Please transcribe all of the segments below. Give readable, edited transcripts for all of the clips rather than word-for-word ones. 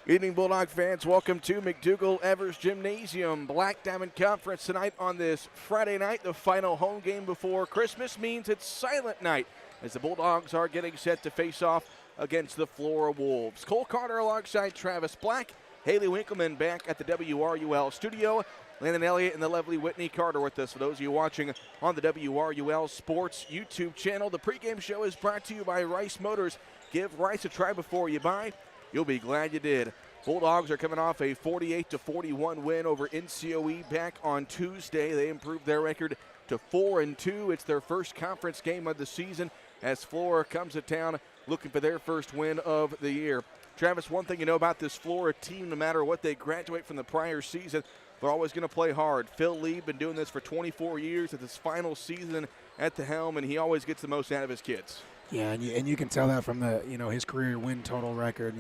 Evening Bulldog fans, welcome to McDougall Evers Gymnasium. Black Diamond Conference tonight on this Friday night. The final home game before Christmas means it's silent night as the Bulldogs are getting set to face off against the Flora Wolves. Cole Carter alongside Travis Black, Haley Winkleman back at the WRUL studio. Landon Elliott and the lovely Whitney Carter with us. For those of you watching on the WRUL Sports YouTube channel, the pregame show is brought to you by Rice Motors. Give Rice a try before you buy. You'll be glad you did. Bulldogs are coming off a 48-41 win over NCOE back on Tuesday. They improved their record to 4-2. It's their first conference game of the season as Flora comes to town looking for their first win of the year. Travis, one thing you know about this Flora team, no matter what they graduate from the prior season, they're always going to play hard. Phil Lee been doing this for 24 years. It's his final season at the helm, and he always gets the most out of his kids. Yeah, and you can tell that from the his career win total record.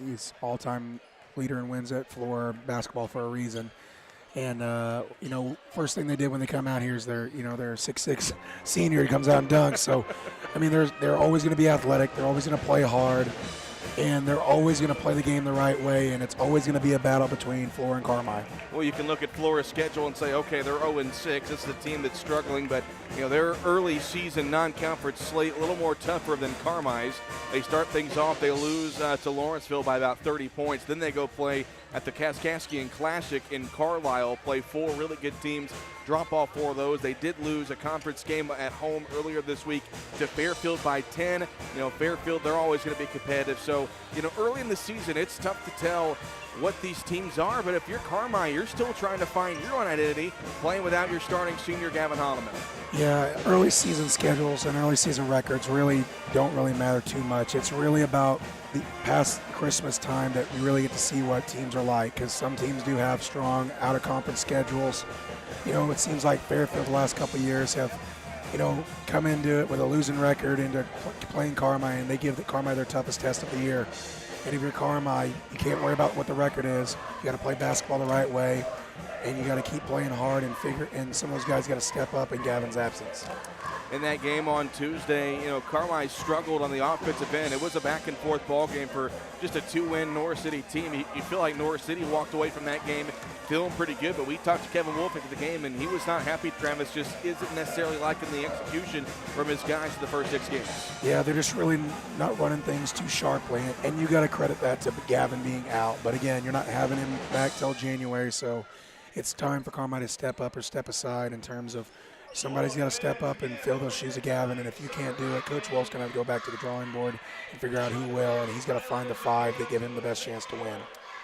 He's all-time leader in wins at Flora basketball for a reason. And first thing they did when they come out here is their 6'6" senior comes out and dunks. So, I mean, they're always going to be athletic. They're always going to play hard. And they're always going to play the game the right way, and it's always going to be a battle between Flora and Carmi. Well, you can look at Flora's schedule and say, okay, they're 0-6. It's the team that's struggling, but their early season non-conference slate a little more tougher than Carmi's. They start things off. They lose to Lawrenceville by about 30 points. Then they go play at the Kaskaskian Classic in Carlisle, play 4 really good teams, drop off 4 of those. They did lose a conference game at home earlier this week to Fairfield by 10. Fairfield, they're always going to be competitive. So, early in the season, it's tough to tell what these teams are, but if you're Carmi, you're still trying to find your own identity playing without your starting senior Gavin Holloman. Yeah, early season schedules and early season records don't really matter too much. It's really about the past Christmas time that we really get to see what teams are like, because some teams do have strong out-of-conference schedules. It seems like Fairfield the last couple of years have come into it with a losing record into playing Carmi, and they give Carmi their toughest test of the year. And if you're Carmi, you can't worry about what the record is. You got to play basketball the right way, and you got to keep playing hard and some of those guys got to step up in Gavin's absence. In that game on Tuesday, Carmi struggled on the offensive end. It was a back-and-forth ball game for just a 2-win Norris City team. You feel like Norris City walked away from that game feeling pretty good, but we talked to Kevin Wolf after the game, and he was not happy. Travis just isn't necessarily liking the execution from his guys in the first 6 games. Yeah, they're just really not running things too sharply, and you got to credit that to Gavin being out. But again, you're not having him back till January, so it's time for Carmi to step up or step aside in terms of somebody's got to step up and fill those shoes of Gavin, and if you can't do it, Coach Wolf's going to have to go back to the drawing board and figure out who will, and he's got to find the 5 that give him the best chance to win.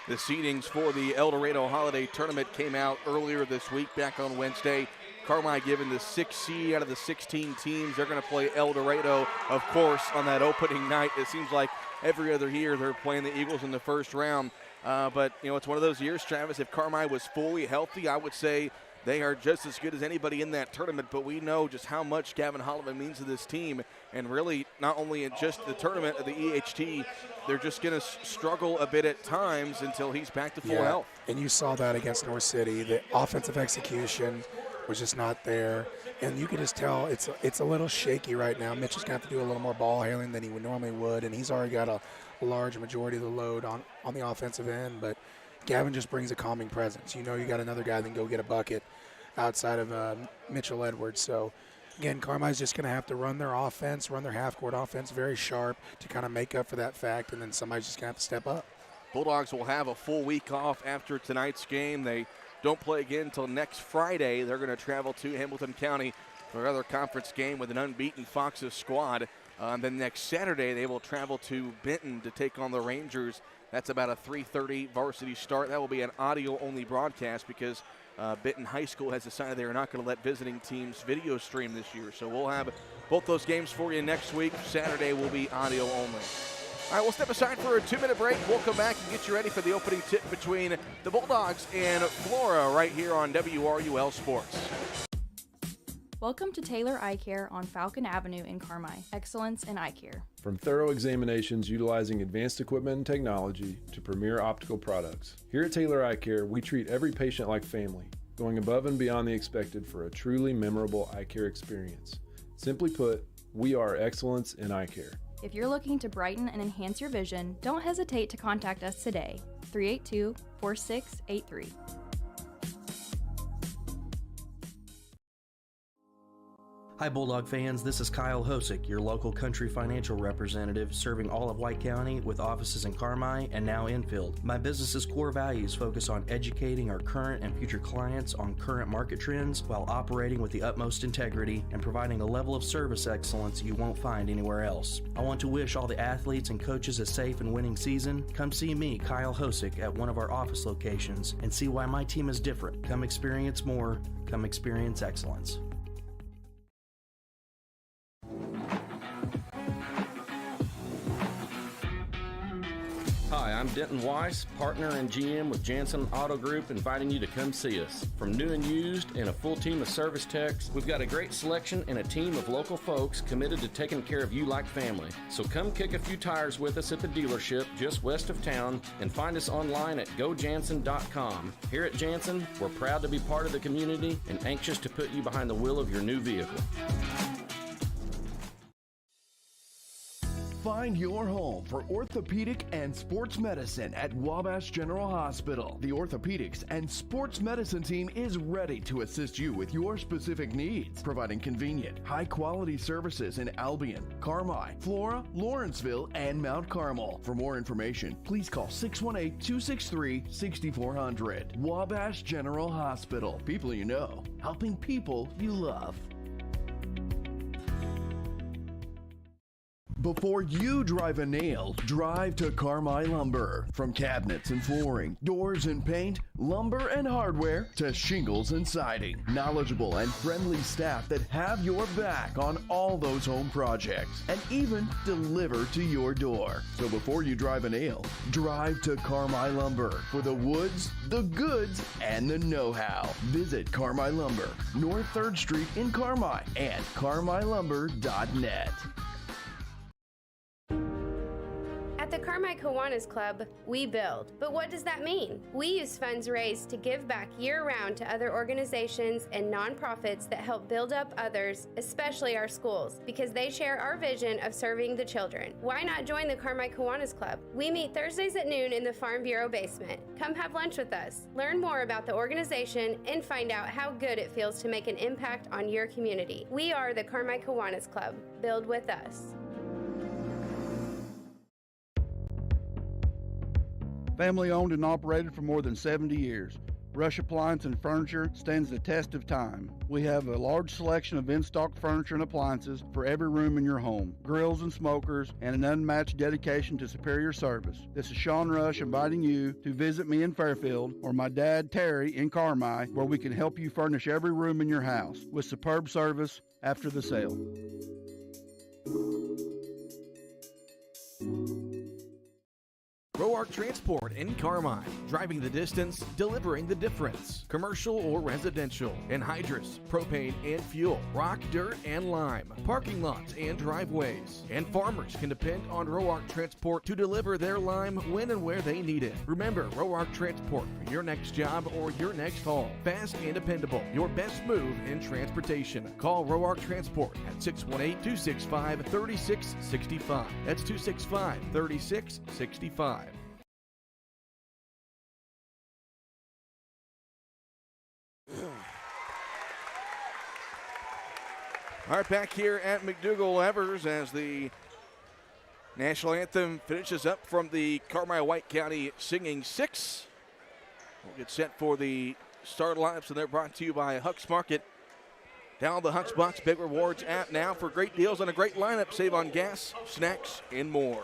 The seedings for the El Dorado Holiday Tournament came out earlier this week, back on Wednesday. Carmi given the 6th seed out of the 16 teams. They're going to play El Dorado, of course, on that opening night. It seems like every other year they're playing the Eagles in the first round. But, it's one of those years, Travis, if Carmi was fully healthy, I would say they are just as good as anybody in that tournament, but we know just how much Gavin Holloman means to this team, and really not only in just the tournament of the EHT, they're just going to struggle a bit at times until he's back to full health. And you saw that against North City. The offensive execution was just not there, and you can just tell it's a little shaky right now. Mitch is going to have to do a little more ball handling than he would normally would, and he's already got a large majority of the load on the offensive end, but Gavin just brings a calming presence. You got another guy that can go get a bucket outside of Mitchell Edwards. So, again, Carmi's just going to have to run their half-court offense very sharp to kind of make up for that fact, and then somebody's just going to have to step up. Bulldogs will have a full week off after tonight's game. They don't play again until next Friday. They're going to travel to Hamilton County for another conference game with an unbeaten Foxes squad. Then next Saturday, they will travel to Benton to take on the Rangers. That's about a 3:30 varsity start. That will be an audio-only broadcast because Benton High School has decided they are not going to let visiting teams video stream this year. So we'll have both those games for you next week. Saturday will be audio only. All right, we'll step aside for a 2-minute break. We'll come back and get you ready for the opening tip between the Bulldogs and Flora right here on WRUL Sports. Welcome to Taylor Eye Care on Falcon Avenue in Carmi. Excellence in eye care. From thorough examinations utilizing advanced equipment and technology to premier optical products, here at Taylor Eye Care, we treat every patient like family, going above and beyond the expected for a truly memorable eye care experience. Simply put, we are excellence in eye care. If you're looking to brighten and enhance your vision, don't hesitate to contact us today. 382-4683. Hi Bulldog fans, this is Kyle Hosick, your local country financial representative serving all of White County with offices in Carmi and now Enfield. My business's core values focus on educating our current and future clients on current market trends while operating with the utmost integrity and providing a level of service excellence you won't find anywhere else. I want to wish all the athletes and coaches a safe and winning season. Come see me, Kyle Hosick, at one of our office locations and see why my team is different. Come experience more. Come experience excellence. Hi, I'm Denton Weiss, partner and GM with Jansen Auto Group, inviting you to come see us. From new and used and a full team of service techs, we've got a great selection and a team of local folks committed to taking care of you like family. So come kick a few tires with us at the dealership just west of town and find us online at gojansen.com. Here at Jansen, we're proud to be part of the community and anxious to put you behind the wheel of your new vehicle. Find your home for orthopedic and sports medicine at Wabash General Hospital. The orthopedics and sports medicine team is ready to assist you with your specific needs, providing convenient, high-quality services in Albion, Carmi, Flora, Lawrenceville, and Mount Carmel. For more information, please call 618-263-6400. Wabash General Hospital. People you know, helping people you love. Before you drive a nail, drive to Carmi Lumber. From cabinets and flooring, doors and paint, lumber and hardware, to shingles and siding. Knowledgeable and friendly staff that have your back on all those home projects and even deliver to your door. So before you drive a nail, drive to Carmi Lumber for the woods, the goods, and the know-how. Visit Carmi Lumber, North 3rd Street in Carmi and carmilumber.net. At the Carmi Kiwanis Club, we build. But what does that mean? We use funds raised to give back year-round to other organizations and nonprofits that help build up others, especially our schools, because they share our vision of serving the children. Why not join the Carmi Kiwanis Club? We meet Thursdays at noon in the Farm Bureau basement. Come have lunch with us, learn more about the organization, and find out how good it feels to make an impact on your community. We are the Carmi Kiwanis Club. Build with us. Family owned and operated for more than 70 years. Rush Appliance and Furniture stands the test of time. We have a large selection of in-stock furniture and appliances for every room in your home, grills and smokers, and an unmatched dedication to superior service. This is Sean Rush inviting you to visit me in Fairfield or my dad Terry in Carmi, where we can help you furnish every room in your house with superb service after the sale. Roark Transport in Carmi, driving the distance, delivering the difference. Commercial or residential, anhydrous, propane and fuel, rock, dirt, and lime, parking lots and driveways. And farmers can depend on Roark Transport to deliver their lime when and where they need it. Remember, Roark Transport for your next job or your next haul. Fast and dependable, your best move in transportation. Call Roark Transport at 618-265-3665. That's 265-3665. All right, back here at McDougall-Evers as the national anthem finishes up from the Carmi-White County Singing Six. We'll get set for the start lineups, and they're brought to you by Huck's Market. Download the Huck's Bucks Big Rewards app now for great deals on a great lineup. Save on gas, snacks, and more.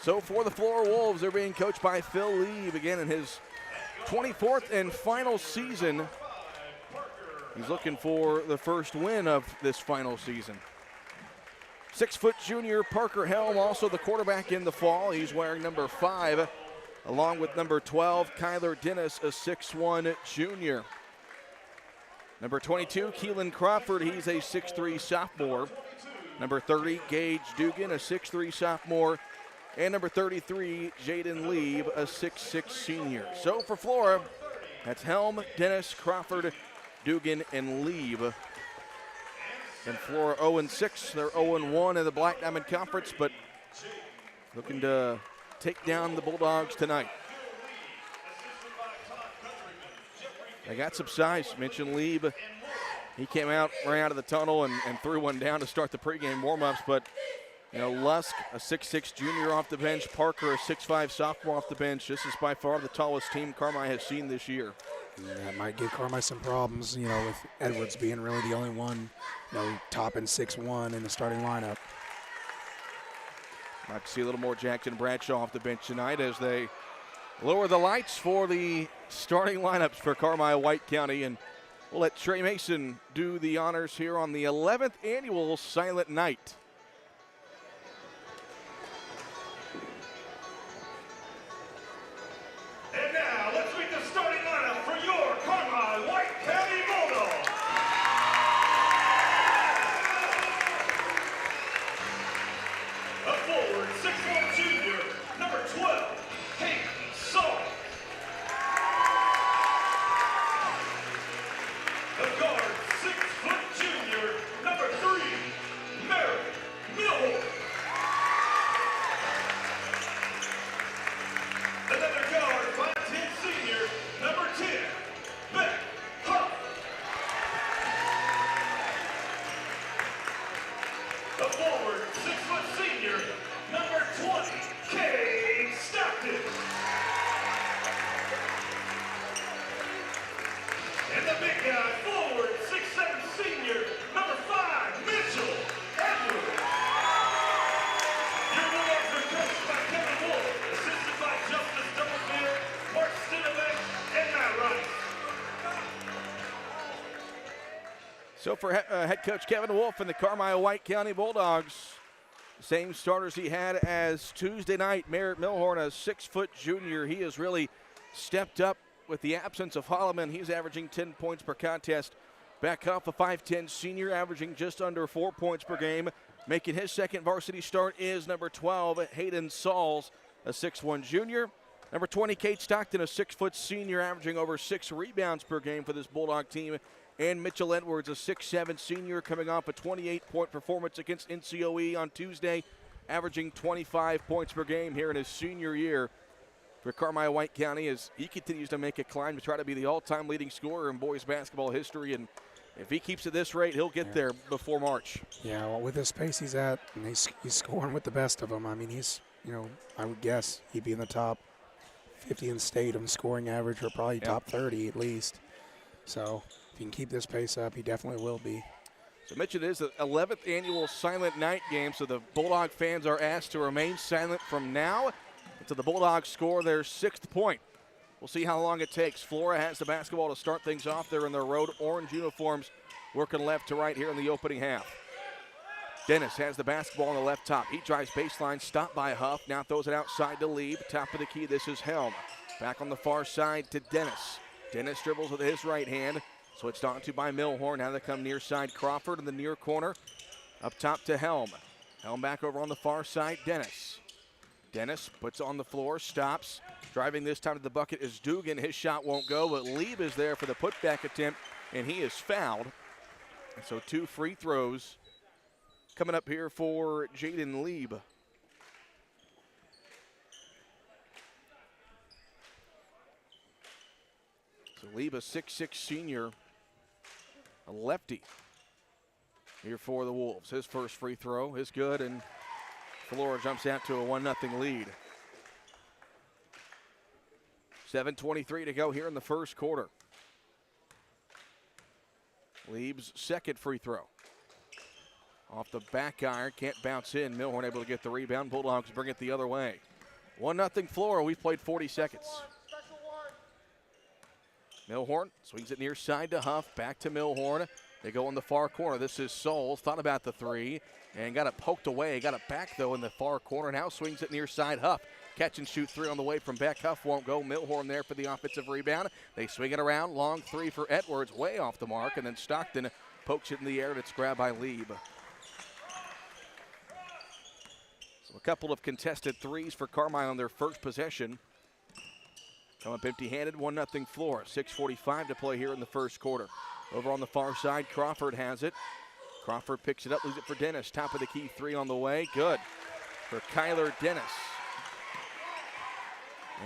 So for the Flora Wolves, they're being coached by Phil Lieb again in his 24th and final season. He's looking for the first win of this final season. 6-foot junior Parker Helm, also the quarterback in the fall. He's wearing number 5, along with number 12, Kyler Dennis, a 6'1 junior. Number 22, Keelan Crawford, he's a 6'3 sophomore. Number 30, Gage Dugan, a 6'3 sophomore. And number 33, Jaden Lieb, a 6'6 senior. So for Flora, that's Helm, Dennis, Crawford, Dugan, and Lieb. And Flora 0-6. They're 0-1 in the Black Diamond Conference, but looking to take down the Bulldogs tonight. They got some size. Mentioned Lieb. He came out, ran out of the tunnel, and threw one down to start the pregame warm-ups. But, Lusk, a 6'6 junior off the bench. Parker, a 6'5 sophomore off the bench. This is by far the tallest team Carmi has seen this year. That might give Carmi some problems, with Edwards being really the only one, topping 6'1" in the starting lineup. Might see a little more Jackson Bradshaw off the bench tonight as they lower the lights for the starting lineups for Carmi White County. And we'll let Trey Mason do the honors here on the 11th annual Silent Night. And now, let's meet the starting lineup for your Carmi White County Bulldogs. A forward, 6'1" junior, number 12, Hank Saul. A guard, 6' junior, number 3, Mary Millhorn. Another guard, 5'10" senior, number 10, Beck Huff. The forward, 6' senior, number 20, Kay Stockton. And the big guy, forward, 6'7" senior, number 5, Mitchell Edwards. Your Bulldogs are coached by Kevin Wolf, assisted by Justice Doublefield, Mark Stinovec, and Matt Rice. So for head coach Kevin Wolf and the Carmi White County Bulldogs, same starters he had as Tuesday night. Merritt Millhorn, a 6' junior. He has really stepped up with the absence of Holloman. He's averaging 10 points per contest. Back off a 5'10" senior, averaging just under 4 points per game. Making his second varsity start is number 12, Hayden Sauls, a 6'1" junior. Number 20, Kate Stockton, a 6' senior, averaging over 6 rebounds per game for this Bulldog team. And Mitchell Edwards, a 6'7" senior, coming off a 28-point performance against NCOE on Tuesday, averaging 25 points per game here in his senior year for Carmi White County as he continues to make a climb to try to be the all-time leading scorer in boys basketball history. And if he keeps at this rate, he'll get there before March. Yeah, well, with this pace he's at, and he's scoring with the best of them. I mean, he's, I would guess he'd be in the top 50 in state on scoring average, or probably top 30 at least. So if he can keep this pace up, he definitely will be. So Mitch, it is the 11th annual Silent Night game, so the Bulldog fans are asked to remain silent from now until the Bulldogs score their 6th point. We'll see how long it takes. Flora has the basketball to start things off. They're in their road orange uniforms, working left to right here in the opening half. Dennis has the basketball on the left top. He drives baseline, stopped by Huff. Now throws it outside to Lieb. Top of the key, this is Helm. Back on the far side to Dennis. Dennis dribbles with his right hand. Switched on to by Millhorn. Now they come near side Crawford in the near corner. Up top to Helm. Helm back over on the far side, Dennis. Dennis puts on the floor, stops. Driving this time to the bucket is Dugan. His shot won't go, but Lieb is there for the putback attempt, and he is fouled. And so 2 free throws coming up here for Jaden Lieb. So Lieb, a 6'6 senior, a lefty here for the Wolves. His first free throw is good, and Flora jumps out to a 1-0 lead. 7:23 to go here in the first quarter. Lieb's second free throw. Off the back iron, can't bounce in. Millhorn able to get the rebound. Bulldogs bring it the other way. 1-0 Flora. We've played 40 seconds. Millhorn swings it near side to Huff. Back to Millhorn. They go in the far corner. This is Souls. Thought about the three and got it poked away. Got it back, though, in the far corner. Now swings it near side. Huff. Catch and shoot three on the way from Beck. Huff won't go. Millhorn there for the offensive rebound. They swing it around. Long three for Edwards. Way off the mark. And then Stockton pokes it in the air, and it's grabbed by Lieb. So a couple of contested threes for Carmi on their first possession. Come up empty-handed, 1-0 Flora. 6:45 to play here in the first quarter. Over on the far side, Crawford has it. Crawford picks it up, leaves it for Dennis. Top of the key, three on the way. Good for Kyler Dennis.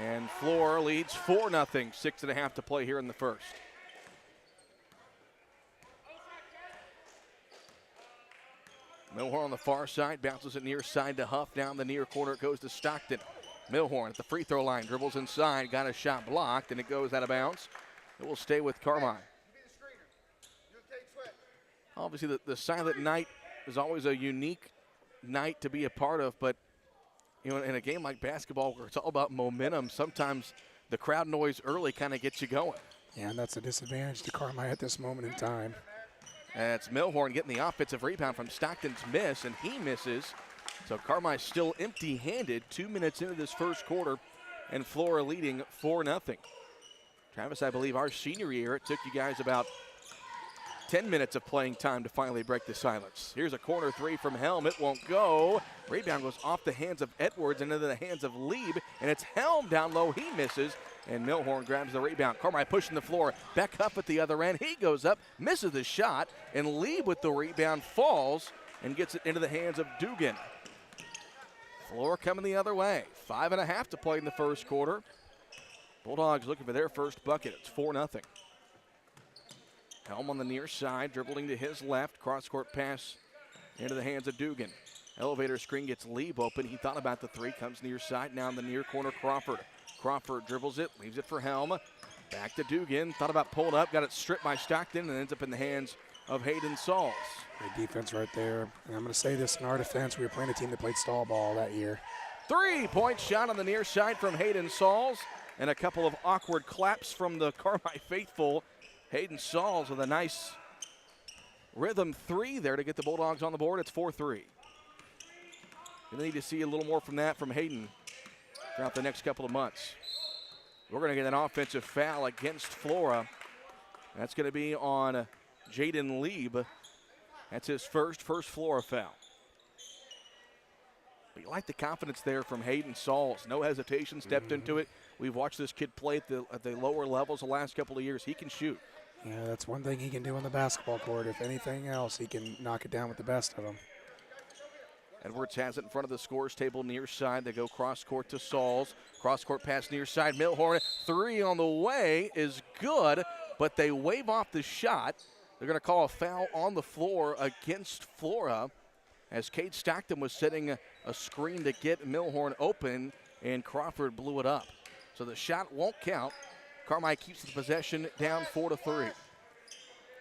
And Flora leads 4-0, 6.5 to play here in the first. Milhorn on the far side, bounces it near side to Huff. Down the near corner, it goes to Stockton. Milhorn at the free throw line, dribbles inside, got a shot blocked, and it goes out of bounds. It will stay with Carmine. Obviously, the silent night is always a unique night to be a part of, but you know, in a game like basketball where it's all about momentum, sometimes the crowd noise early kind of gets you going. Yeah, and that's a disadvantage to Carmine at this moment in time. That's Milhorn getting the offensive rebound from Stockton's miss, and he misses. So Carmine's still empty-handed 2 minutes into this first quarter, and Flora leading 4-0. Travis, I believe our senior year, it took you guys about 10 minutes of playing time to finally break the silence. Here's a corner three from Helm. It won't go. Rebound goes off the hands of Edwards and into the hands of Lieb, and it's Helm down low. He misses, and Milhorn grabs the rebound. Carmine pushing the floor. Back up at the other end. He goes up, misses the shot, and Lieb with the rebound falls and gets it into the hands of Dugan. Flora coming the other way. 5.5 to play in the first quarter. Bulldogs looking for their first bucket. It's 4-0. Helm on the near side, dribbling to his left. Cross-court pass into the hands of Dugan. Elevator screen gets Lieb open. He thought about the three. Comes near side. Now in the near corner, Crawford. Crawford dribbles it, leaves it for Helm. Back to Dugan. Thought about pulling up. Got it stripped by Stockton and ends up in the hands of Hayden Sauls. Great defense right there. And I'm going to say this in our defense. We were playing a team that played stall ball that year. 3-point shot on the near side from Hayden Sauls. And a couple of awkward claps from the Carmine faithful. Hayden Sauls with a nice rhythm three there to get the Bulldogs on the board. It's 4-3. Going to need to see a little more from that from Hayden throughout the next couple of months. We're going to get an offensive foul against Flora. That's going to be on Jaden Lieb. That's his first Flora foul. But you like the confidence there from Hayden Sauls. No hesitation, stepped into it. We've watched this kid play at the lower levels the last couple of years. He can shoot. Yeah, that's one thing he can do on the basketball court. If anything else, he can knock it down with the best of them. Edwards has it in front of the scores table near side. They go cross-court to Sauls. Cross-court pass near side. Milhorn, three on the way is good, but they wave off the shot. They're going to call a foul on the floor against Flora as Cade Stockton was setting a screen to get Milhorn open, and Crawford blew it up. So the shot won't count. Carmine keeps the possession down 4-3.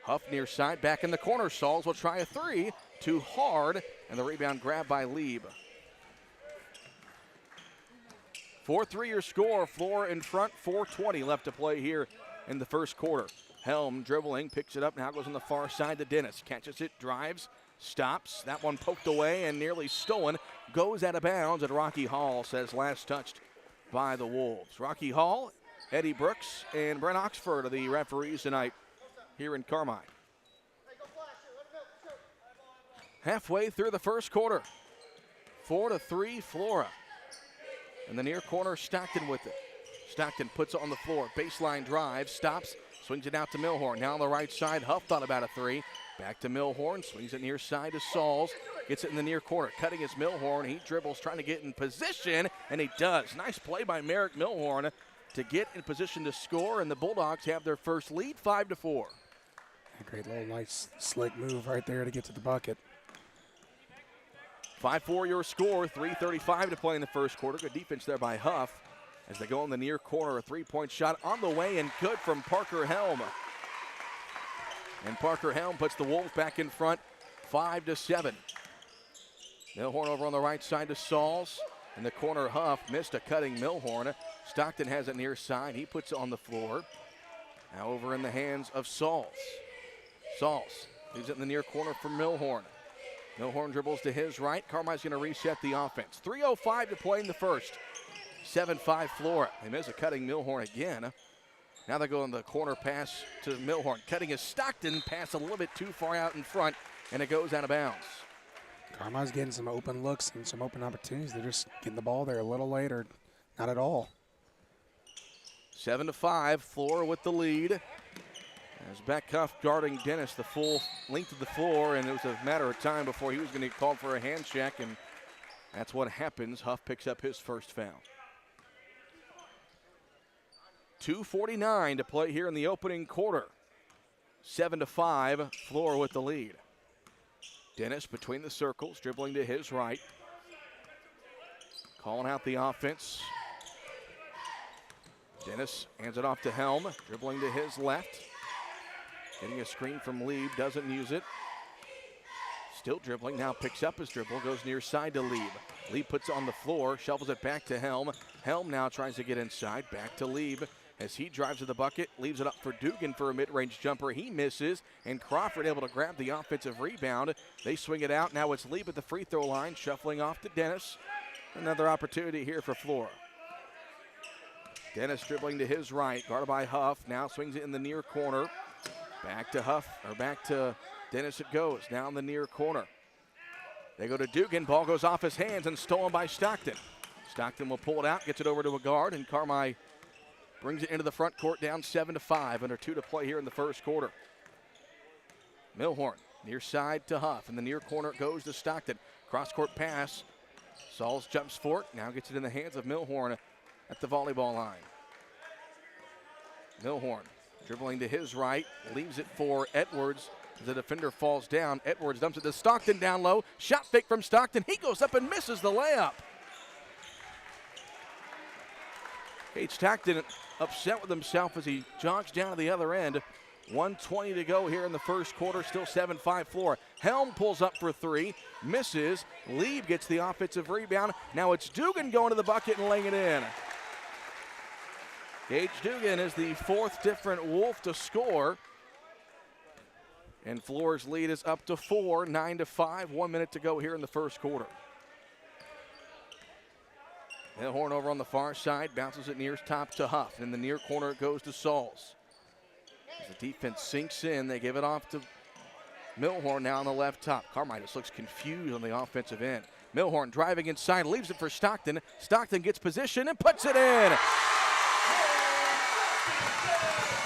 Huff near side, back in the corner. Sauls will try a three. Too hard, and the rebound grabbed by Lieb. 4-3 your score. Flora in front, 4:20 left to play here in the first quarter. Helm dribbling, picks it up, now goes on the far side to Dennis. Catches it, drives, stops. That one poked away and nearly stolen. Goes out of bounds, and Rocky Hall says last touched by the Wolves. Rocky Hall, Eddie Brooks, and Brent Oxford are the referees tonight here in Carmine. Halfway through the first quarter, 4-3 Flora. In the near corner, Stockton with it. Stockton puts it on the floor, baseline drive, stops, swings it out to Milhorn. Now on the right side, Huff thought about a three. Back to Milhorn, swings it near side to Sauls. Gets it in the near corner, cutting his Milhorn. He dribbles, trying to get in position, and he does. Nice play by Merrick Milhorn to get in position to score, and the Bulldogs have their first lead, 5-4. A great little nice slick move right there to get to the bucket. 5-4 your score, 3:35 to play in the first quarter. Good defense there by Huff as they go in the near corner. A three-point shot on the way and good from Parker Helm. And Parker Helm puts the Wolves back in front, 5-7. Milhorn over on the right side to Sauls. In the corner, Huff missed a cutting Milhorn. Stockton has it near side. He puts it on the floor. Now over in the hands of Sauls. Sauls leaves it in the near corner for Milhorn. Milhorn dribbles to his right. Carmine's going to reset the offense. 3:05 to play in the first. 7-5 Flora. They miss a cutting Milhorn again. Now they go on the corner pass to Milhorn. Cutting his Stockton pass a little bit too far out in front, and it goes out of bounds. Carmine's getting some open looks and some open opportunities. They're just getting the ball there a little late or not at all. 7-5, Flora with the lead. As Beckhuff guarding Dennis the full length of the floor, and it was a matter of time before he was going to get called for a hand check, and that's what happens. Huff picks up his first foul. 2:49 to play here in the opening quarter. 7-5, Flora with the lead. Dennis between the circles, dribbling to his right. Calling out the offense. Dennis hands it off to Helm, dribbling to his left. Getting a screen from Lieb, doesn't use it. Still dribbling, now picks up his dribble, goes near side to Lieb. Lieb puts it on the floor, shovels it back to Helm. Helm now tries to get inside, back to Lieb. As he drives to the bucket, leaves it up for Dugan for a mid-range jumper. He misses, and Crawford able to grab the offensive rebound. They swing it out. Now it's Lieb at the free throw line, shuffling off to Dennis. Another opportunity here for Flora. Dennis dribbling to his right, guarded by Huff. Now swings it in the near corner. Back to Huff, or back to Dennis it goes. Now in the near corner. They go to Dugan. Ball goes off his hands and stolen by Stockton. Stockton will pull it out, gets it over to a guard, and Carmi brings it into the front court, down 7-5, under 2 to play here in the first quarter. Milhorn, near side to Huff. In the near corner it goes to Stockton. Cross-court pass. Sauls jumps for it, now gets it in the hands of Milhorn at the volleyball line. Milhorn dribbling to his right, leaves it for Edwards. The defender falls down. Edwards dumps it to Stockton down low. Shot fake from Stockton. He goes up and misses the layup. Gage Stockton upset with himself as he jogs down to the other end. 1:20 to go here in the first quarter. Still 7-5 Flora. Helm pulls up for three. Misses. Lieb gets the offensive rebound. Now it's Dugan going to the bucket and laying it in. Gage Dugan is the fourth different Wolf to score. And Flora's lead is up to 4, 9-5. 1 minute to go here in the first quarter. Milhorn over on the far side, bounces it near top to Huff. In the near corner it goes to Sauls. As the defense sinks in, they give it off to Milhorn now on the left top. Carmi just looks confused on the offensive end. Milhorn driving inside, leaves it for Stockton. Stockton gets position and puts it in.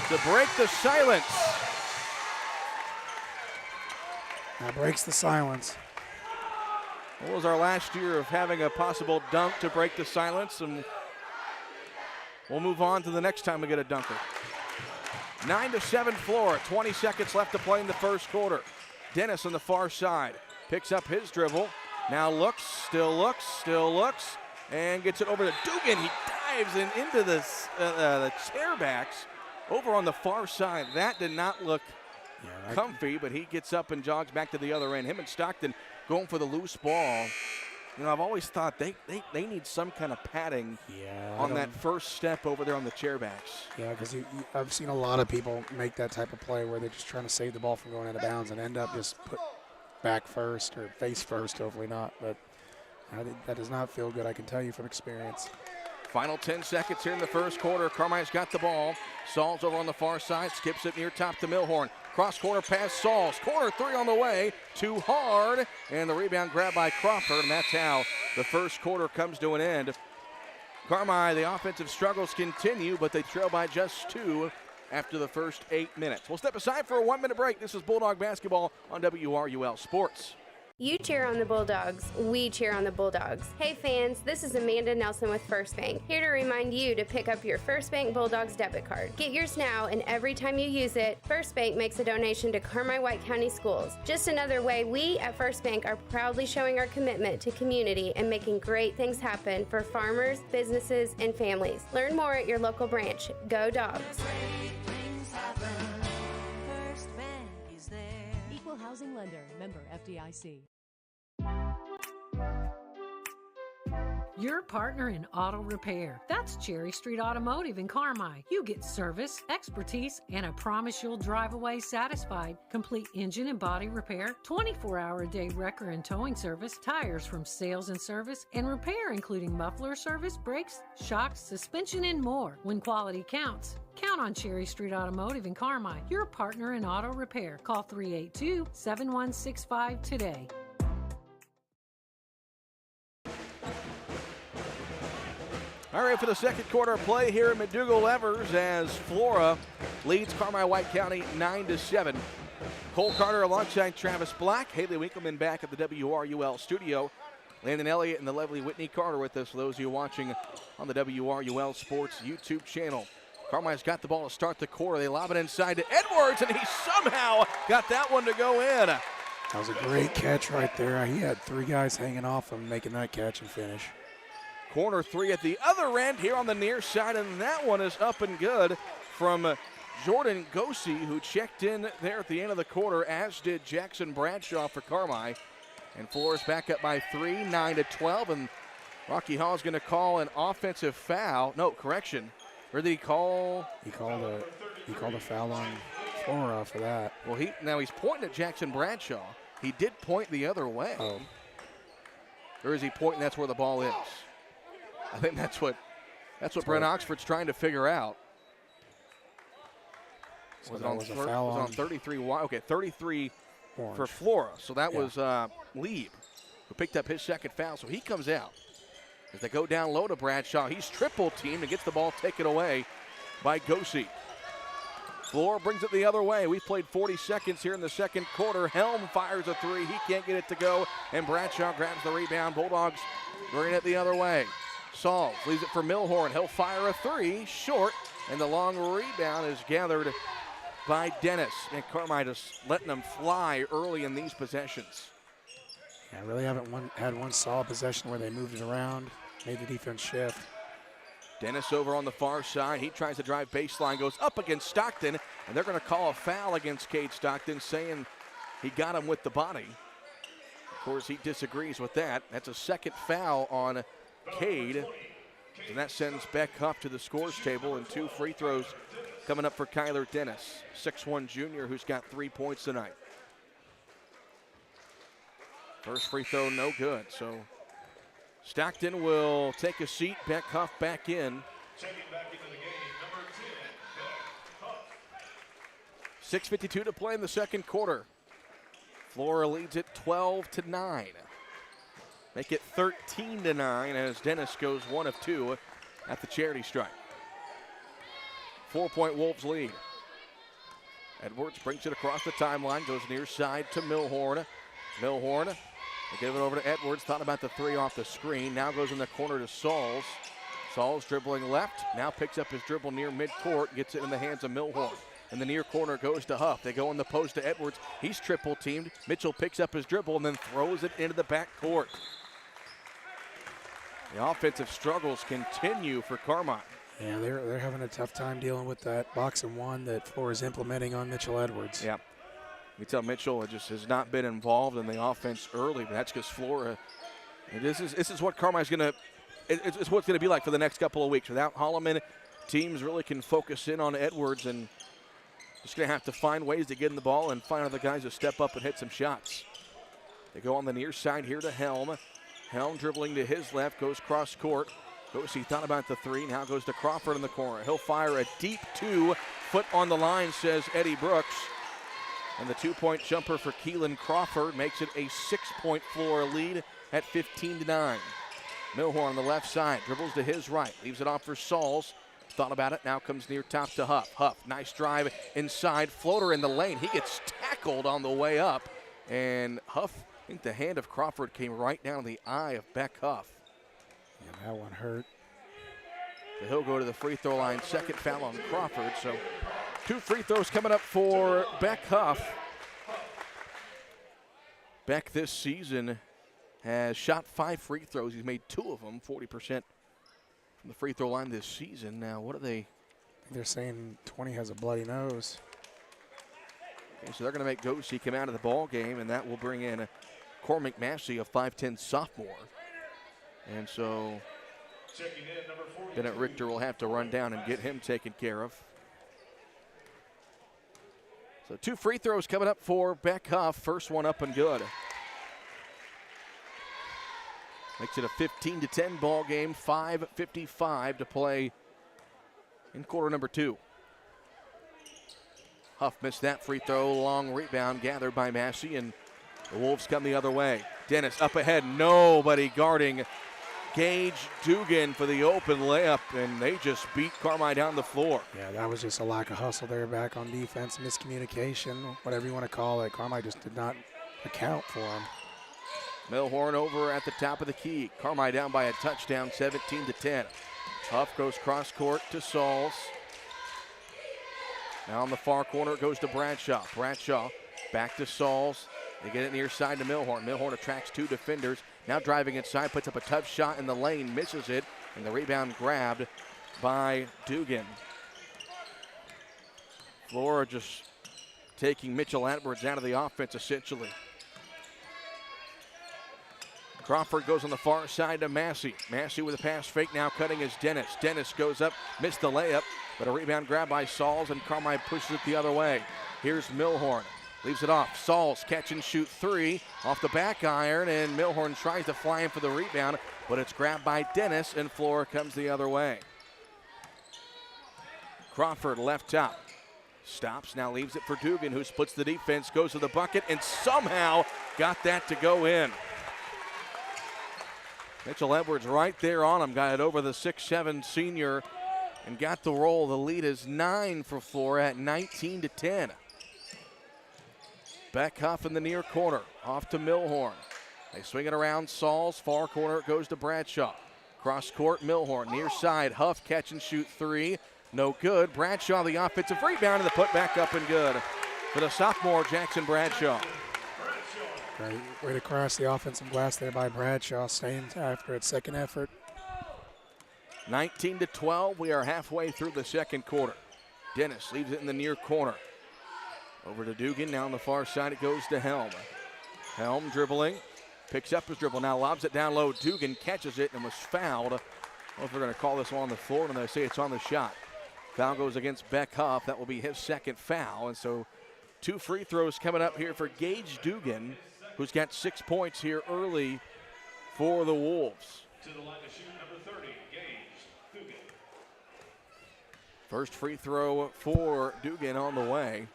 To break the silence. That breaks the silence. What was our last year of having a possible dunk to break the silence, and we'll move on to the next time we get a dunker. 9-7 Flora, 20 seconds left to play in the first quarter. Dennis on the far side picks up his dribble, now looks, still looks, and gets it over to Dugan. He dives into the chairbacks over on the far side. That did not look comfy, but he gets up and jogs back to the other end. Him and Stockton going for the loose ball. You know, I've always thought they need some kind of padding on that first step over there on the chairbacks. Yeah, because I've seen a lot of people make that type of play where they're just trying to save the ball from going out of bounds and end up just put back first or face first, hopefully not. But that does not feel good, I can tell you from experience. Final 10 seconds here in the first quarter. Carmine's got the ball. Sauls over on the far side, skips it near top to Milhorn. Cross-corner pass, Sauls. Corner three on the way. Too hard. And the rebound grabbed by Crawford, and that's how the first quarter comes to an end. Carmi, the offensive struggles continue, but they trail by just 2 after the first 8 minutes. We'll step aside for a 1-minute break. This is Bulldog basketball on WRUL Sports. You cheer on the Bulldogs, we cheer on the Bulldogs. Hey fans, this is Amanda Nelson with First Bank, here to remind you to pick up your First Bank Bulldogs debit card. Get yours now, and every time you use it, First Bank makes a donation to Carmi-White County Schools. Just another way we at First Bank are proudly showing our commitment to community and making great things happen for farmers, businesses, and families. Learn more at your local branch. Go Dogs! First Bank is there. Equal housing lender, member FDIC. Your partner in auto repair. That's Cherry Street Automotive in Carmi. You get service, expertise, and I promise you'll drive away satisfied. Complete engine and body repair, 24-hour-a-day wrecker and towing service, tires from sales and service, and repair including muffler service, brakes, shocks, suspension, and more. When quality counts, count on Cherry Street Automotive in Carmi. Your partner in auto repair. Call 382-7165 today. All right, for the second quarter of play here in McDougal-Evers as Flora leads Carmi-White County 9-7. Cole Carter alongside Travis Black. Haley Winkleman back at the WRUL studio. Landon Elliott and the lovely Whitney Carter with us, for those of you watching on the WRUL Sports YouTube channel. Carmine's got the ball to start the quarter. They lob it inside to Edwards, and he somehow got that one to go in. That was a great catch right there. He had 3 guys hanging off him, making that catch and finish. Corner 3 at the other end here on the near side, and that one is up and good from Jordan Gosey, who checked in there at the end of the quarter, as did Jackson Bradshaw for Carmi. And Flora's back up by 3, 9-12, and Rocky Hall is going to call an offensive foul. No, correction. Or did he call? He called a foul on Flora for that. Well, he's pointing at Jackson Bradshaw. He did point the other way. Oh. Or is he pointing that's where the ball is? I think that's what Brent Oxford's trying to figure out. So Was that was a foul on 33 wide. Okay, 33 Orange. for Flora. So that was Lieb, who picked up his second foul. So he comes out. As they go down low to Bradshaw, he's triple teamed and gets the ball taken away by Gosey. Flora brings it the other way. We've played 40 seconds here in the second quarter. Helm fires a 3. He can't get it to go, and Bradshaw grabs the rebound. Bulldogs bring it the other way. Sauls leaves it for Milhorn. He'll fire a 3, short, and the long rebound is gathered by Dennis. And Carmi just letting them fly early in these possessions. I really haven't had one solid possession where they moved it around, made the defense shift. Dennis over on the far side. He tries to drive baseline, goes up against Stockton, and they're going to call a foul against Cade Stockton, saying he got him with the body. Of course, he disagrees with that. That's a second foul on Cade, and that sends Beck Huff to the scores table, and 2 free throws coming up for Kyler Dennis, 6'1 junior who's got 3 points tonight. First free throw, no good. So Stockton will take a seat. Beck Huff back in. Checking back into the game, number 10, Beck Huff. 6:52 to play in the second quarter. Flora leads it 12-9. Make it 13-9 as Dennis goes 1 of 2 at the charity stripe. 4-point Wolves lead. Edwards brings it across the timeline, goes near side to Milhorn. Milhorn, they give it over to Edwards, thought about the 3 off the screen, now goes in the corner to Sauls. Sauls dribbling left, now picks up his dribble near midcourt, gets it in the hands of Milhorn. In the near corner goes to Huff. They go in the post to Edwards. He's triple teamed. Mitchell picks up his dribble and then throws it into the back court. The offensive struggles continue for Carmine. Yeah, they're having a tough time dealing with that box and one that Flora's implementing on Mitchell Edwards. Yeah. You tell Mitchell just has not been involved in the offense early, but that's because Flora. This is what Carmine's going to. It's what's going to be like for the next couple of weeks. Without Holloman, teams really can focus in on Edwards and just going to have to find ways to get in the ball and find other guys to step up and hit some shots. They go on the near side here to Helm. Helm dribbling to his left, goes cross court. He thought about the 3, now goes to Crawford in the corner. He'll fire a deep 2, foot on the line, says Eddie Brooks. And the 2-point jumper for Keelan Crawford makes it a 6-point Flora lead at 15-9. Milhorn on the left side, dribbles to his right, leaves it off for Sauls. Thought about it, now comes near top to Huff. Huff, nice drive inside, floater in the lane. He gets tackled on the way up. And Huff, I think the hand of Crawford came right down the eye of Beck Huff. Yeah, that one hurt. So he'll go to the free throw line, second foul on Crawford. So 2 free throws coming up for Beck Huff. Beck this season has shot 5 free throws. He's made 2 of them, 40% from the free throw line this season. Now, what are they? They're saying 20 has a bloody nose. Okay, so they're going to make Gosey come out of the ball game, and that will bring in Cormac Massey, a 5'10 sophomore. And so Bennett Richter will have to run down and get him taken care of. So 2 free throws coming up for Beck Huff. First one up and good. Makes it a 15-10 ball game. 5:55 to play in quarter number 2. Huff missed that free throw. Long rebound gathered by Massey, and the Wolves come the other way. Dennis up ahead. Nobody guarding Gage Dugan for the open layup, and they just beat Carmi down the floor. Yeah, that was just a lack of hustle there back on defense, miscommunication, whatever you want to call it. Carmi just did not account for him. Milhorn over at the top of the key. Carmi down by a touchdown, 17-10. Huff goes cross court to Sauls. Now on the far corner, it goes to Bradshaw. Bradshaw back to Sauls. They get it near side to Milhorn. Milhorn attracts 2 defenders. Now driving inside, puts up a tough shot in the lane, misses it, and the rebound grabbed by Dugan. Flora just taking Mitchell Edwards out of the offense, essentially. Crawford goes on the far side to Massey. Massey with a pass fake, now cutting is Dennis. Dennis goes up, missed the layup, but a rebound grab by Sauls, and Carmi pushes it the other way. Here's Milhorn. Leaves it off. Sauls catch and shoot 3 off the back iron, and Milhorn tries to fly in for the rebound, but it's grabbed by Dennis, and Flora comes the other way. Crawford left top. Stops, now leaves it for Dugan, who splits the defense, goes to the bucket, and somehow got that to go in. Mitchell Edwards right there on him, got it over the 6'7" senior and got the roll. The lead is 9 for Flora at 19-10. Beckhoff in the near corner, off to Milhorn. They swing it around Sauls, far corner, it goes to Bradshaw. Cross court, Milhorn, near side, Huff catch and shoot 3. No good. Bradshaw the offensive rebound, and the put back up and good for the sophomore Jackson Bradshaw. Great way to cross the offensive glass there by Bradshaw, staying after its second effort. 19-12, we are halfway through the second quarter. Dennis leaves it in the near corner. Over to Dugan, now on the far side it goes to Helm. Helm dribbling, picks up his dribble, now lobs it down low. Dugan catches it and was fouled. I don't know if they're going to call this one on the floor, and they say it's on the shot. Foul goes against Beckhoff. That will be his second foul, and so 2 free throws coming up here for Gage Dugan, who's got 6 points here early for the Wolves. To the line to shoot, number 30, Gage Dugan. First free throw for Dugan on the way,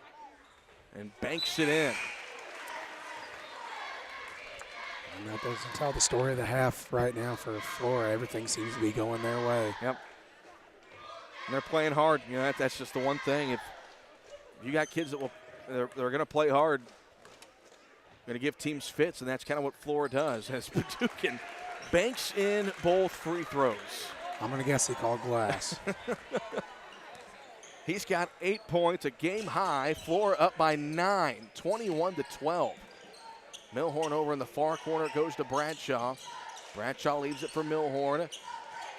and banks it in. And that doesn't tell the story of the half right now for Flora. Everything seems to be going their way. Yep. And they're playing hard. You know, that's just the one thing. If you got kids that they're going to play hard, going to give teams fits, and that's kind of what Flora does. As Dugan banks in both free throws. I'm going to guess he called glass. He's got 8 points, a game high. Flora up by 9, 21-12. Milhorn over in the far corner, goes to Bradshaw. Bradshaw leaves it for Milhorn.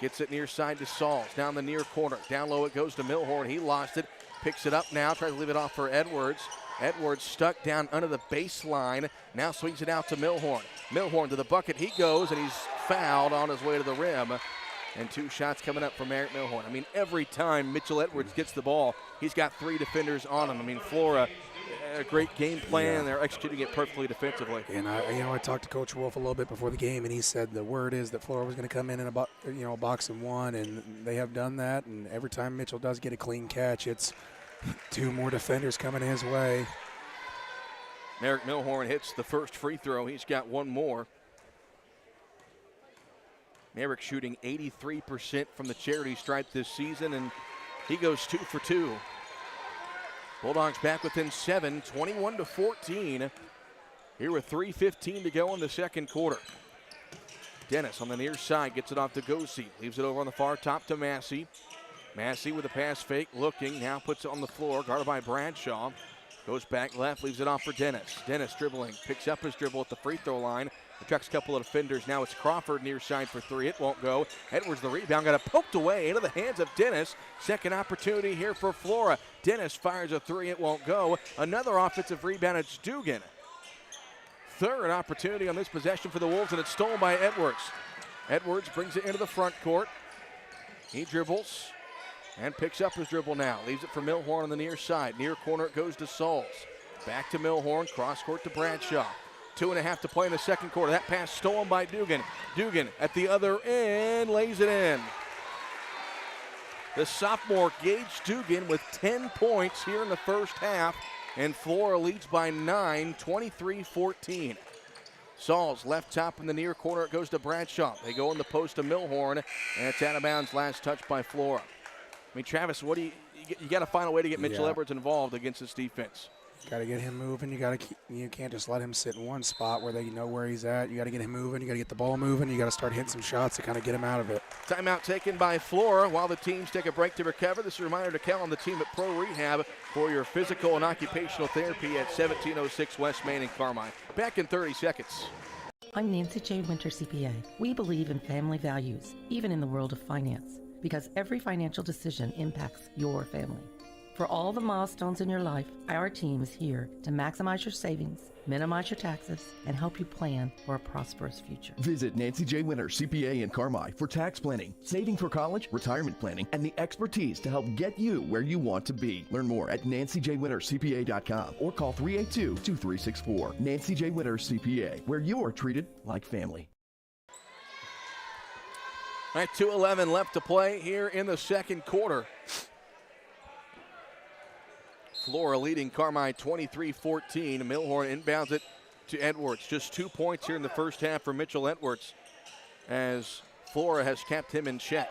Gets it near side to Sauls. Down the near corner. Down low it goes to Milhorn. He lost it. Picks it up now. Tries to leave it off for Edwards. Edwards stuck down under the baseline. Now swings it out to Milhorn. Milhorn to the bucket. He goes, and he's fouled on his way to the rim. And 2 shots coming up from Eric Milhorn. I mean, every time Mitchell Edwards gets the ball, he's got 3 defenders on him. I mean, Flora, a great game plan. Yeah. They're executing it perfectly defensively. And I talked to Coach Wolf a little bit before the game, and he said the word is that Flora was going to come in a box and 1, and they have done that. And every time Mitchell does get a clean catch, it's 2 more defenders coming his way. Eric Milhorn hits the first free throw. He's got 1 more. Merrick shooting 83% from the charity stripe this season, and he goes 2 for 2. Bulldogs back within 7, 21-14. Here with 3:15 to go in the second quarter. Dennis on the near side gets it off to Gosi. Leaves it over on the far top to Massey. Massey with a pass fake, looking, now puts it on the floor, guarded by Bradshaw. Goes back left, leaves it off for Dennis. Dennis dribbling, picks up his dribble at the free throw line. Attracts a couple of defenders. Now it's Crawford near side for 3. It won't go. Edwards the rebound. Got it poked away into the hands of Dennis. Second opportunity here for Flora. Dennis fires a 3. It won't go. Another offensive rebound. It's Dugan. Third opportunity on this possession for the Wolves, and it's stolen by Edwards. Edwards brings it into the front court. He dribbles and picks up his dribble now. Leaves it for Milhorn on the near side. Near corner it goes to Sauls. Back to Milhorn. Cross court to Bradshaw. 2.5 to play in the second quarter. That pass stolen by Dugan. Dugan at the other end lays it in. The sophomore Gage Dugan with 10 points here in the first half, and Flora leads by 9, 23-14. Sauls left top in the near corner. It goes to Bradshaw. They go in the post to Milhorn, and it's out of bounds. Last touch by Flora. I mean, Travis, what do you got to find a way to get Mitchell Edwards involved against this defense. Got to get him moving. You can't just let him sit in one spot where they know where he's at. You got to get him moving. You got to get the ball moving. You got to start hitting some shots to kind of get him out of it. Timeout taken by Flora while the teams take a break to recover. This is a reminder to count on the team at Pro Rehab for your physical and occupational therapy at 1706 West Main in Carmi. Back in 30 seconds. I'm Nancy J. Winter, CPA. We believe in family values, even in the world of finance, because every financial decision impacts your family. For all the milestones in your life, our team is here to maximize your savings, minimize your taxes, and help you plan for a prosperous future. Visit Nancy J. Winter, CPA in Carmi for tax planning, saving for college, retirement planning, and the expertise to help get you where you want to be. Learn more at nancyjwintercpa.com or call 382-2364. Nancy J. Winter, CPA, where you're treated like family. All right, 2:11 left to play here in the second quarter. Flora leading Carmi 23-14. Milhorn inbounds it to Edwards. Just 2 points here in the first half for Mitchell Edwards as Flora has kept him in check.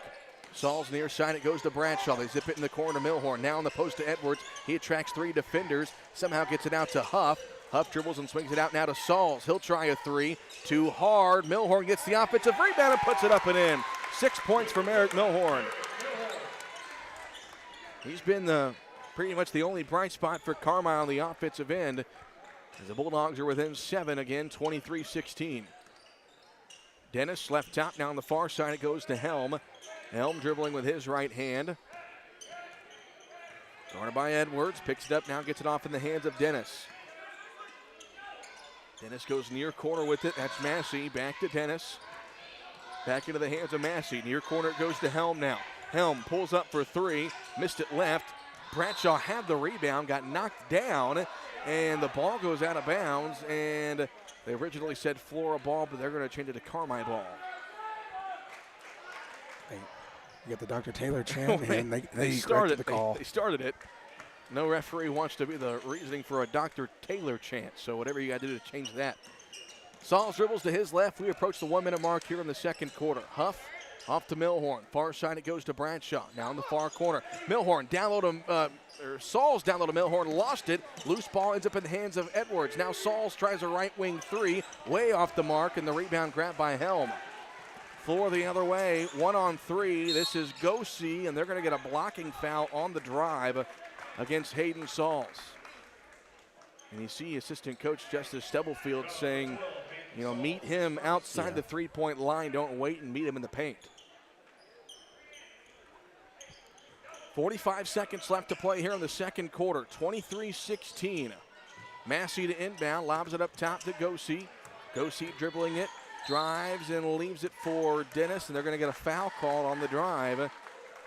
Saul's near side. It goes to Bradshaw. They zip it in the corner to Milhorn. Now on the post to Edwards. He attracts 3 defenders. Somehow gets it out to Huff. Huff dribbles and swings it out now to Sauls. He'll try a 3. Too hard. Milhorn gets the offensive rebound and puts it up and in. 6 points for Merrick Milhorn. He's been pretty much the only bright spot for Carmi on the offensive end as the Bulldogs are within 7 again, 23-16. Dennis left top. Now on the far side it goes to Helm. Helm dribbling with his right hand. Guarded by Edwards, picks it up, now gets it off in the hands of Dennis. Dennis goes near corner with it. That's Massey. Back to Dennis. Back into the hands of Massey. Near corner it goes to Helm now. Helm pulls up for 3. Missed it left. Bradshaw had the rebound, got knocked down, and the ball goes out of bounds. And they originally said Flora ball, but they're going to change it to Carmi ball. You get the Dr. Taylor chant, and they started the call. They started it. No referee wants to be the reasoning for a Dr. Taylor chant, so whatever you got to do to change that. Sauls dribbles to his left. We approach the 1-minute mark here in the second quarter. Huff off to Milhorn. Far side it goes to Bradshaw. Now in the far corner. Milhorn Sauls down low to Milhorn. Lost it. Loose ball ends up in the hands of Edwards. Now Sauls tries a right wing 3. Way off the mark, and the rebound grabbed by Helm. Flora the other way. 1-on-3. This is Gosi, and they're going to get a blocking foul on the drive against Hayden Sauls. And you see assistant coach Justice Stubblefield saying, meet him outside the three-point line. Don't wait and meet him in the paint. 45 seconds left to play here in the second quarter. 23-16. Massey to inbound, lobs it up top to Gosi. Gosi dribbling it, drives and leaves it for Dennis, and they're going to get a foul call on the drive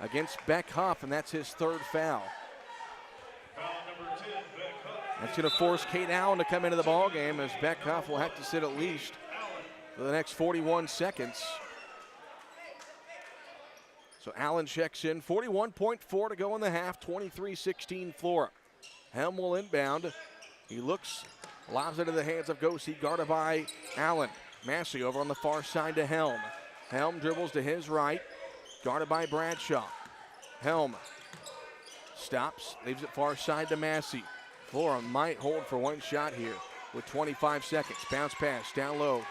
against Beck Huff, and that's his 3rd foul. That's going to force Kate Allen to come into the ball game, as Beck Huff will have to sit at least for the next 41 seconds. So Allen checks in. 41.4 to go in the half. 23-16 Flora. Helm will inbound. He looks, lobs it into the hands of Gosi, guarded by Allen. Massey over on the far side to Helm. Helm dribbles to his right, guarded by Bradshaw. Helm stops, leaves it far side to Massey. Flora might hold for one shot here with 25 seconds. Bounce pass down low.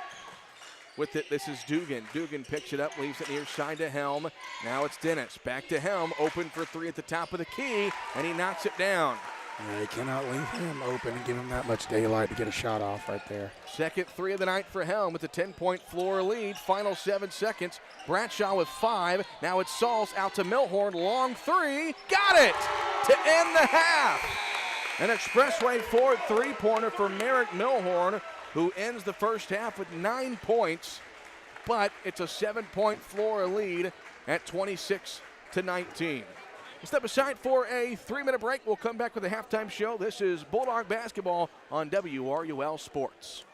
With it, this is Dugan. Dugan picks it up, leaves it near side to Helm. Now it's Dennis. Back to Helm, open for 3 at the top of the key, and he knocks it down. Yeah, they cannot leave him open and give him that much daylight to get a shot off right there. Second 3 of the night for Helm with a 10-point Flora lead. Final 7 seconds. Bradshaw with 5. Now it's Sauls out to Milhorn. Long 3. Got it to end the half. An Expressway Ford 3-pointer for Merrick Milhorn, who ends the first half with 9 points, but it's a 7-point Flora lead at 26-19. We'll step aside for a 3-minute break. We'll come back with a halftime show. This is Bulldog basketball on WRUL Sports.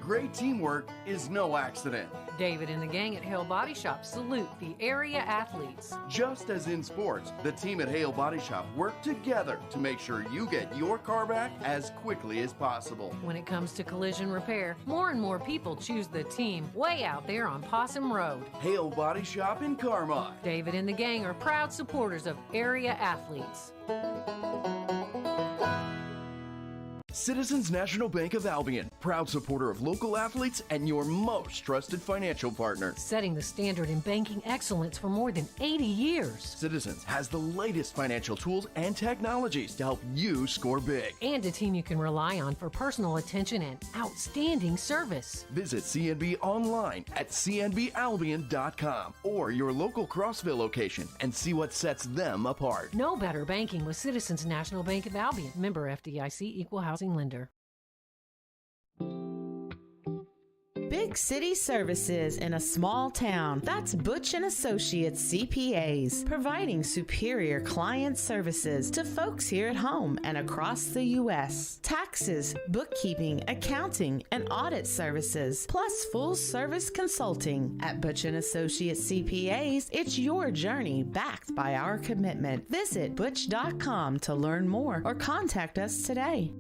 Great teamwork is no accident. David and the gang at Hale Body Shop salute the area athletes. Just as in sports, the team at Hale Body Shop work together to make sure you get your car back as quickly as possible. When it comes to collision repair, more and more people choose the team way out there on Possum Road. Hale Body Shop in Carmi. David and the gang are proud supporters of area athletes. Citizens National Bank of Albion, proud supporter of local athletes and your most trusted financial partner. Setting the standard in banking excellence for more than 80 years. Citizens has the latest financial tools and technologies to help you score big. And a team you can rely on for personal attention and outstanding service. Visit CNB online at cnbalbion.com or your local Crossville location and see what sets them apart. No better banking with Citizens National Bank of Albion. Member FDIC, Equal Housing Lender. Big city services in a small town. That's Butch & Associates CPAs, providing superior client services to folks here at home and across the U.S. Taxes, bookkeeping, accounting, and audit services, plus full-service consulting. At Butch & Associates CPAs, it's your journey backed by our commitment. Visit butch.com to learn more or contact us today.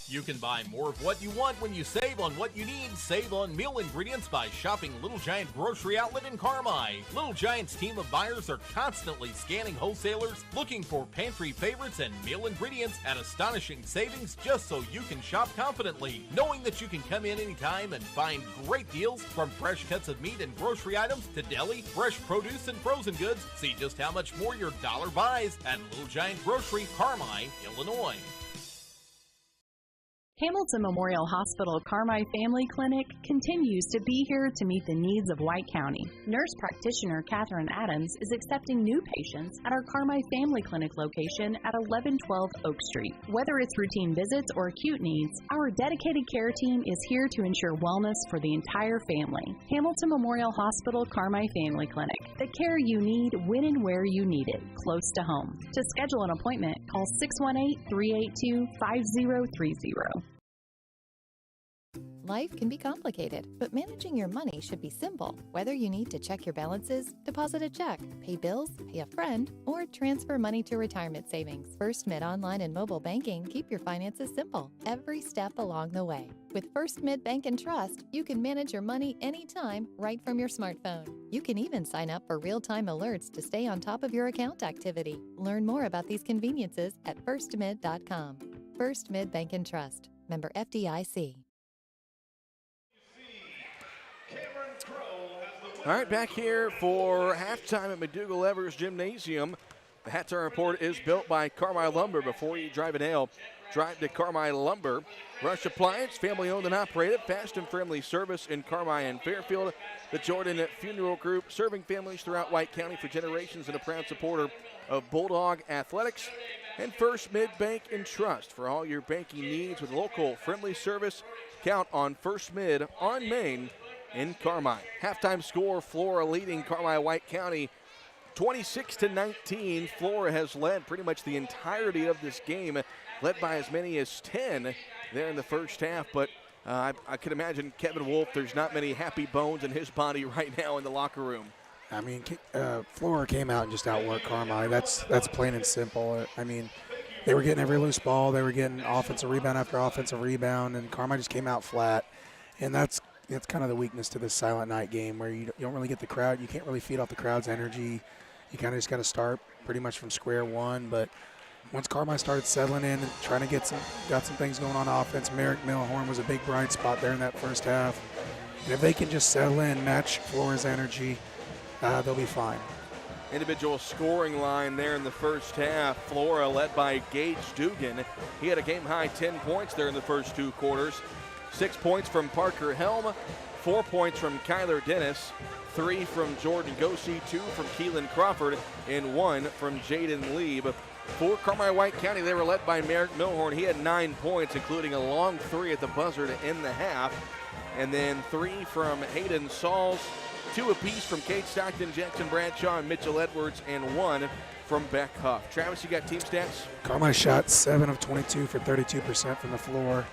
You can buy more of what you want when you save on what you need. Save on meal ingredients by shopping Little Giant Grocery Outlet in Carmi. Little Giant's team of buyers are constantly scanning wholesalers, looking for pantry favorites and meal ingredients at astonishing savings just so you can shop confidently, knowing that you can come in anytime and find great deals from fresh cuts of meat and grocery items to deli, fresh produce, and frozen goods. See just how much more your dollar buys at Little Giant Grocery, Carmi, Illinois. Hamilton Memorial Hospital Carmi Family Clinic continues to be here to meet the needs of White County. Nurse practitioner Katherine Adams is accepting new patients at our Carmi Family Clinic location at 1112 Oak Street. Whether it's routine visits or acute needs, our dedicated care team is here to ensure wellness for the entire family. Hamilton Memorial Hospital Carmi Family Clinic. The care you need when and where you need it, close to home. To schedule an appointment, call 618-382-5030. Life can be complicated, but managing your money should be simple. Whether you need to check your balances, deposit a check, pay bills, pay a friend, or transfer money to retirement savings, First Mid Online and Mobile Banking keep your finances simple every step along the way. With First Mid Bank and Trust, you can manage your money anytime right from your smartphone. You can even sign up for real-time alerts to stay on top of your account activity. Learn more about these conveniences at firstmid.com. First Mid Bank and Trust. Member FDIC. All right, back here for halftime at McDougall-Evers Gymnasium. The Halftime Report is built by Carmi Lumber. Before you drive a nail, drive to Carmi Lumber. Rush Appliance, family-owned and operated, fast and friendly service in Carmi and Fairfield. The Jordan Funeral Group, serving families throughout White County for generations and a proud supporter of Bulldog Athletics. And First Mid Bank and Trust for all your banking needs with local friendly service. Count on First Mid on Main in Carmi. Halftime score, Flora leading Carmi White County 26-19. Flora has led pretty much the entirety of this game, led by as many as 10 there in the first half. But I can imagine Kevin Wolf, there's not many happy bones in his body right now in the locker room. I mean, Flora came out and just outworked Carmi. That's plain and simple. I mean, they were getting every loose ball. They were getting offensive rebound after offensive rebound, and Carmi just came out flat. And that's kind of the weakness to this Silent Night game, where you don't really get the crowd. You can't really feed off the crowd's energy. You kind of just got to start pretty much from square one. But once Carmi started settling in and trying to got some things going on offense, Merrick Milhorn was a big bright spot there in that first half. And if they can just settle in, match Flora's energy, they'll be fine. Individual scoring line there in the first half. Flora led by Gage Dugan. He had a game-high 10 points there in the first two quarters. 6 points from Parker Helm, 4 points from Kyler Dennis, 3 from Jordan Gosey, 2 from Keelan Crawford, and 1 from Jaden Lieb. For Carmi White County, they were led by Merrick Milhorn. He had 9 points, including a long 3 at the buzzer to end the half. And then 3 from Hayden Sauls, 2 apiece from Kate Stockton, Jackson Bradshaw, and Mitchell Edwards, and 1 from Beck Huff. Travis, you got team stats? Carmi shot 7 of 22 for 32% from the floor,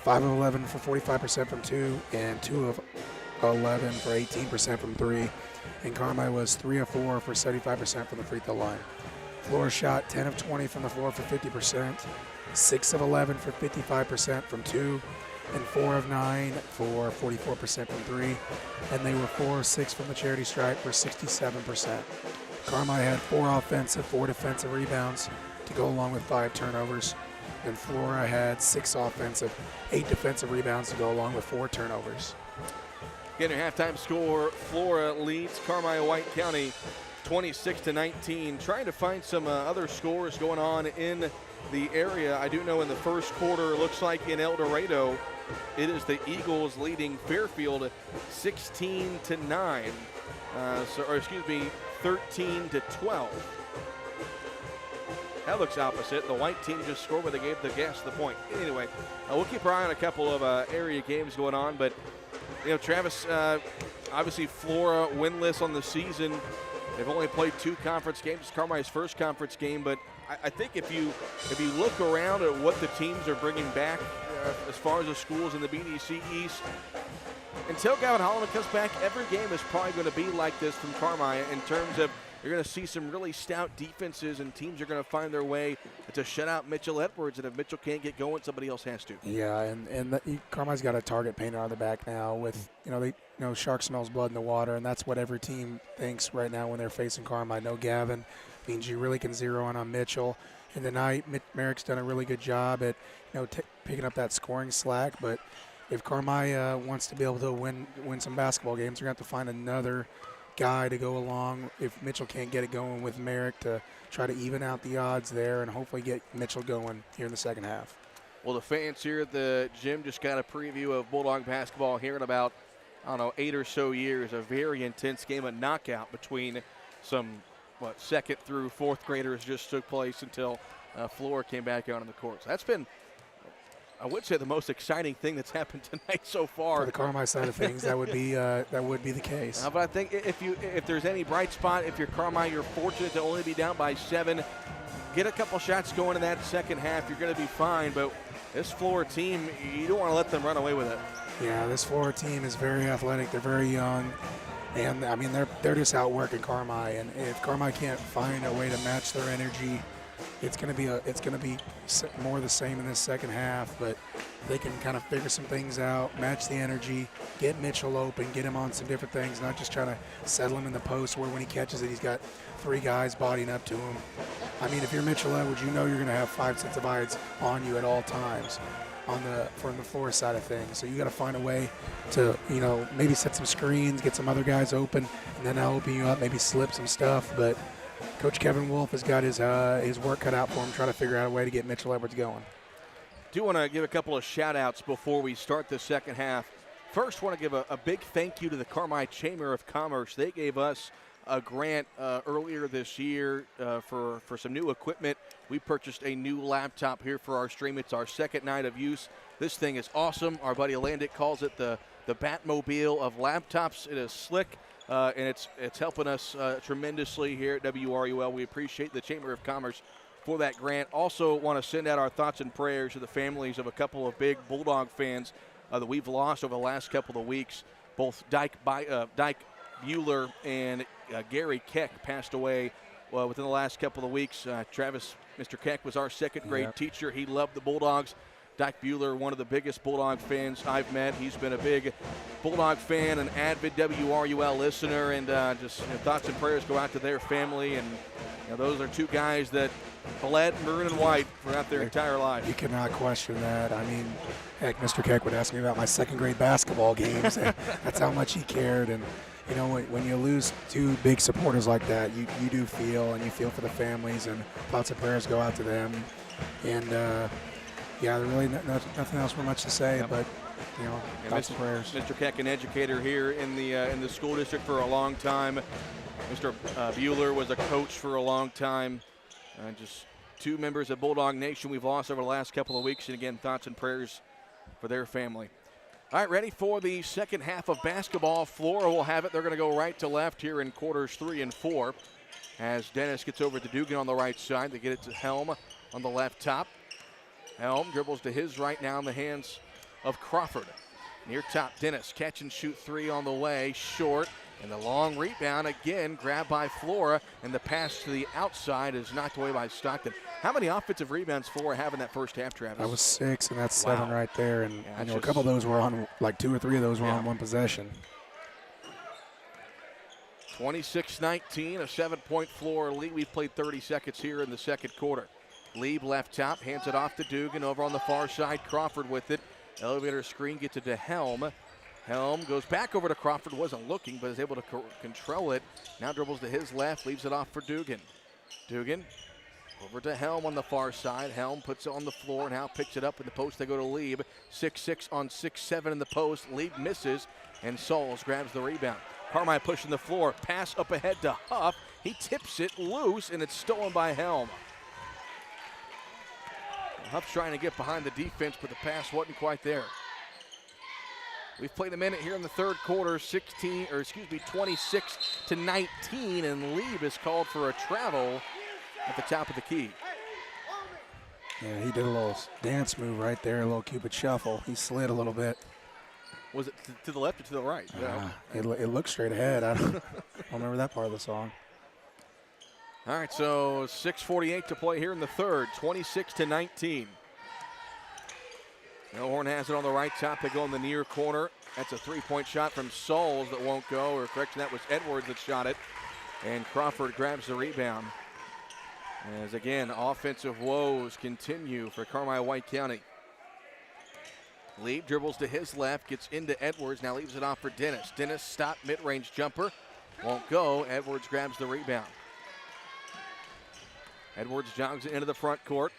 5 of 11 for 45% from 2, and 2 of 11 for 18% from 3. And Carmi was 3 of 4 for 75% from the free throw line. Flora shot 10 of 20 from the floor for 50%, 6 of 11 for 55% from 2, and 4 of 9 for 44% from 3. And they were 4 of 6 from the charity stripe for 67%. Carmi had 4 offensive, 4 defensive rebounds to go along with 5 turnovers. and Flora had 8 defensive rebounds to go along with 4 turnovers. Again, your halftime score, Flora leads Carmi White County 26-19. Trying to find some other scores going on in the area. I do know in the first quarter, it looks like in El Dorado, it is the Eagles leading Fairfield 16-9. 13-12. That looks opposite. The white team just scored, but they gave the guests the point. Anyway, we'll keep our eye on a couple of area games going on. But, Travis, obviously Flora winless on the season. They've only played 2 conference games. It's Carmi's first conference game. But I think if you look around at what the teams are bringing back as far as the schools in the BDC East, until Gavin Holloman comes back, every game is probably going to be like this from Carmi in terms of you're going to see some really stout defenses and teams are going to find their way to shut out Mitchell Edwards. And if Mitchell can't get going, somebody else has to. Yeah, and Carmi's got a target painter on the back now with, shark smells blood in the water, and that's what every team thinks right now when they're facing Carmi. No Gavin means you really can zero in on Mitchell. And tonight, Merrick's done a really good job at, picking up that scoring slack, but if Carmi wants to be able to win some basketball games, they're going to have to find another guy to go along if Mitchell can't get it going with Merrick to try to even out the odds there and hopefully get Mitchell going here in the second half. Well, the fans here at the gym just got a preview of Bulldog basketball here in about, 8 or so years. A very intense game, a knockout between some, second through fourth graders just took place until Flora came back out on the court. So that's been, I would say, the most exciting thing that's happened tonight so far. For the Carmi side of things, that would be the case. But I think if there's any bright spot, if you're Carmi, you're fortunate to only be down by 7. Get a couple shots going in that second half, you're going to be fine. But this Flora team, you don't want to let them run away with it. Yeah, this Flora team is very athletic. They're very young. And, they're just outworking Carmi. And if Carmi can't find a way to match their energy, it's going to be more the same in this second half, but they can kind of figure some things out, match the energy, get Mitchell open, get him on some different things, not just trying to settle him in the post where when he catches it, he's got 3 guys bodying up to him. If you're Mitchell Edwards, you know you're going to have 5 sets of eyes on you at all times from the Flora side of things. So you got to find a way to, maybe set some screens, get some other guys open, and then that'll open you up, maybe slip some stuff, but Coach Kevin Wolf has got his work cut out for him, trying to figure out a way to get Mitchell Edwards going. Do want to give a couple of shout-outs before we start the second half. First, want to give a big thank you to the Carmi Chamber of Commerce. They gave us a grant earlier this year for some new equipment. We purchased a new laptop here for our stream. It's our second night of use. This thing is awesome. Our buddy Landick calls it the Batmobile of laptops. It is slick. And it's helping us tremendously here at WRUL. We appreciate the Chamber of Commerce for that grant. Also want to send out our thoughts and prayers to the families of a couple of big Bulldog fans that we've lost over the last couple of weeks. Both Dyke Bueller and Gary Keck passed away within the last couple of weeks. Travis, Mr. Keck was our second grade teacher. He loved the Bulldogs. Dyke Bueller, one of the biggest Bulldog fans I've met. He's been a big Bulldog fan, an avid WRUL listener, and just thoughts and prayers go out to their family. And those are 2 guys that bled maroon and white throughout their entire life. You cannot question that. Heck, Mr. Keck would ask me about my second grade basketball games, and that's how much he cared. And when you lose 2 big supporters like that, you do feel, and you feel for the families, and thoughts and prayers go out to them. And yeah, really nothing else for much to say, but thoughts and prayers. Mr. Keck, an educator here in the school district for a long time. Mr. Bueller was a coach for a long time. Just 2 members of Bulldog Nation we've lost over the last couple of weeks, and again, thoughts and prayers for their family. All right, ready for the second half of basketball. Flora will have it. They're going to go right to left here in quarters 3 and 4. As Dennis gets over to Dugan on the right side, they get it to Helm on the left top. Helm dribbles to his right now in the hands of Crawford. Near top, Dennis, catch and shoot 3 on the way, short. And the long rebound again, grabbed by Flora, and the pass to the outside is knocked away by Stockton. How many offensive rebounds Flora have in that first half, Travis? That was 6, and that's 7 right there. And a couple of those were on, 2 or 3 of those were on one possession. 26-19, a 7-point Flora lead. We've played 30 seconds here in the second quarter. Lieb left top, hands it off to Dugan. Over on the far side, Crawford with it. Elevator screen gets it to Helm. Helm goes back over to Crawford, wasn't looking, but is able to control it. Now dribbles to his left, leaves it off for Dugan. Dugan over to Helm on the far side. Helm puts it on the floor, now picks it up in the post. They go to Lieb. 6-6 on 6-7 in the post. Lieb misses, and Sauls grabs the rebound. Carmi pushing the floor, pass up ahead to Huff. He tips it loose, and it's stolen by Helm. Huff's trying to get behind the defense, but the pass wasn't quite there. We've played a minute here in the third quarter, 26 to 19, and Lieb is called for a travel at the top of the key. Yeah, he did a little dance move right there, a little Cupid shuffle. He slid a little bit. Was it to the left or to the right? It looked straight ahead. I don't remember that part of the song. All right, so 6:48 to play here in the third, 26 to 19. Milhorn has it on the right top. They go in the near corner. That's a three-point shot from Sauls that won't go, or correction, that was Edwards that shot it. And Crawford grabs the rebound. As again, offensive woes continue for Carmi White County. Lieb dribbles to his left, gets into Edwards, now leaves it off for Dennis. Dennis stop, mid-range jumper, won't go. Edwards grabs the rebound. Edwards jogs it into the front court.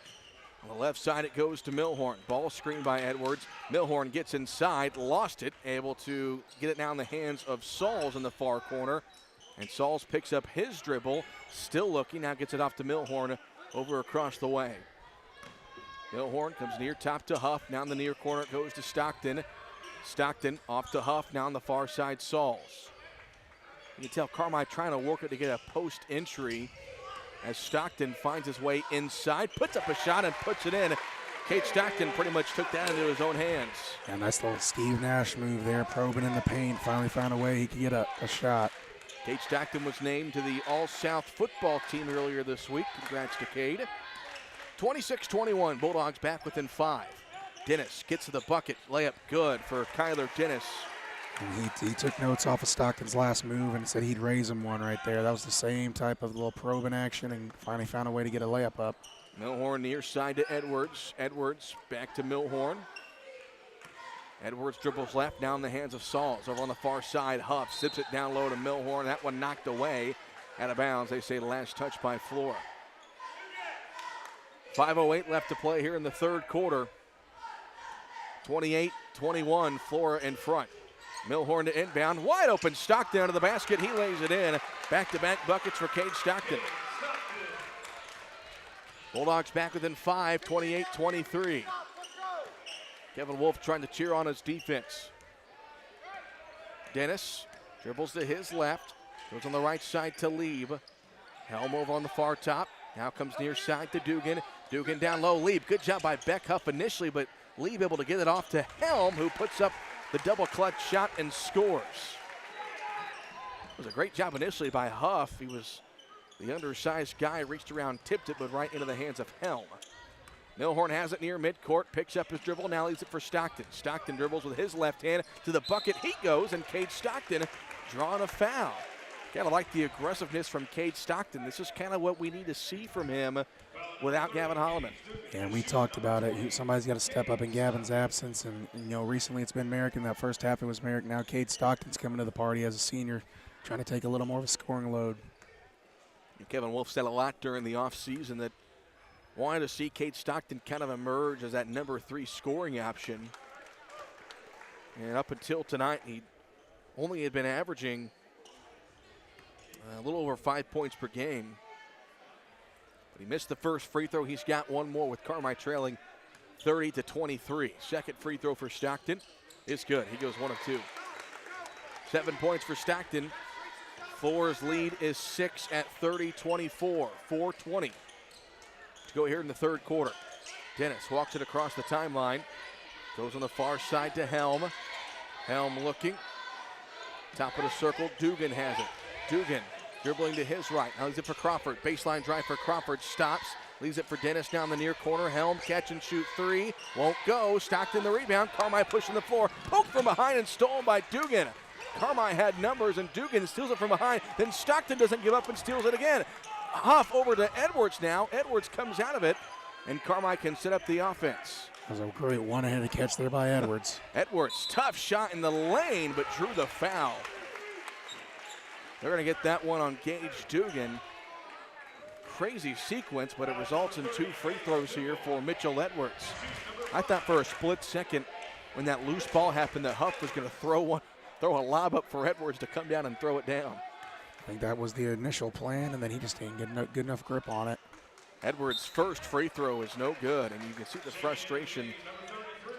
On the left side, it goes to Milhorn. Ball screened by Edwards. Milhorn gets inside, lost it, able to get it now in the hands of Sauls in the far corner. And Sauls picks up his dribble, still looking, now gets it off to Milhorn over across the way. Milhorn comes near top to Huff. Now in the near corner, it goes to Stockton. Stockton off to Huff, now on the far side, Sauls. You can tell Carmi trying to work it to get a post entry as Stockton finds his way inside, puts up a shot and puts it in. Cade Stockton pretty much took that into his own hands. Yeah, nice little Steve Nash move there, probing in the paint. Finally found a way he could get a shot. Cade Stockton was named to the All-South football team earlier this week. Congrats to Cade. 26-21, Bulldogs back within 5. Dennis gets to the bucket, layup good for Kyler Dennis. And he took notes off of Stockton's last move and said he'd raise him one right there. That was the same type of little probing action, and finally found a way to get a layup up. Milhorn near side to Edwards. Edwards back to Milhorn. Edwards dribbles left, now in the hands of Sauls. Over on the far side, Huff zips it down low to Milhorn. That one knocked away, out of bounds. They say last touch by Flora. 5:08 left to play here in the third quarter. 28-21, Flora in front. Milhorn to inbound, wide open, Stockton to the basket, he lays it in. Back-to-back buckets for Cade Stockton. Bulldogs back within 5, 28-23. Kevin Wolf trying to cheer on his defense. Dennis dribbles to his left, goes on the right side to Lieb. Helm over on the far top, now comes near side to Dugan. Dugan down low, Lieb, good job by Beckhuff initially, but Lieb able to get it off to Helm, who puts up the double clutch shot and scores. It was a great job initially by Huff. He was the undersized guy, reached around, tipped it, but right into the hands of Helm. Milhorn has it near midcourt, picks up his dribble, now leaves it for Stockton. Stockton dribbles with his left hand to the bucket. He goes, and Cade Stockton drawing a foul. Kind of like the aggressiveness from Cade Stockton. This is kind of what we need to see from him without Gavin Holloman. Yeah, and we talked about it. Somebody's got to step up in Gavin's absence. And recently it's been Merrick. In that first half, it was Merrick. Now Cade Stockton's coming to the party as a senior, trying to take a little more of a scoring load. Kevin Wolf said a lot during the offseason that wanted to see Cade Stockton kind of emerge as that number 3 scoring option. And up until tonight, he only had been averaging a little over 5 points per game. But he missed the first free throw. He's got one more with Carmi trailing 30-23. Second free throw for Stockton is good. He goes 1 of 2. 7 points for Stockton. Flora's lead is 6 at 30-24. 4:20 to go here in the third quarter. Dennis walks it across the timeline. Goes on the far side to Helm. Helm looking. Top of the circle, Dugan has it. Dugan dribbling to his right. Now leaves it for Crawford. Baseline drive for Crawford. Stops. Leaves it for Dennis down the near corner. Helm catch and shoot 3. Won't go. Stockton the rebound. Carmi pushing the floor. Poked from behind and stolen by Dugan. Carmi had numbers and Dugan steals it from behind. Then Stockton doesn't give up and steals it again. Huff over to Edwards now. Edwards comes out of it. and Carmi can set up the offense. That was a great one-handed catch there by Edwards. Edwards, tough shot in the lane, but drew the foul. They're going to get that one on Gage Dugan. Crazy sequence, but it results in 2 free throws here for Mitchell Edwards. I thought for a split second when that loose ball happened that Huff was going to throw a lob up for Edwards to come down and throw it down. I think that was the initial plan, and then he just didn't get good enough grip on it. Edwards' first free throw is no good, and you can see the frustration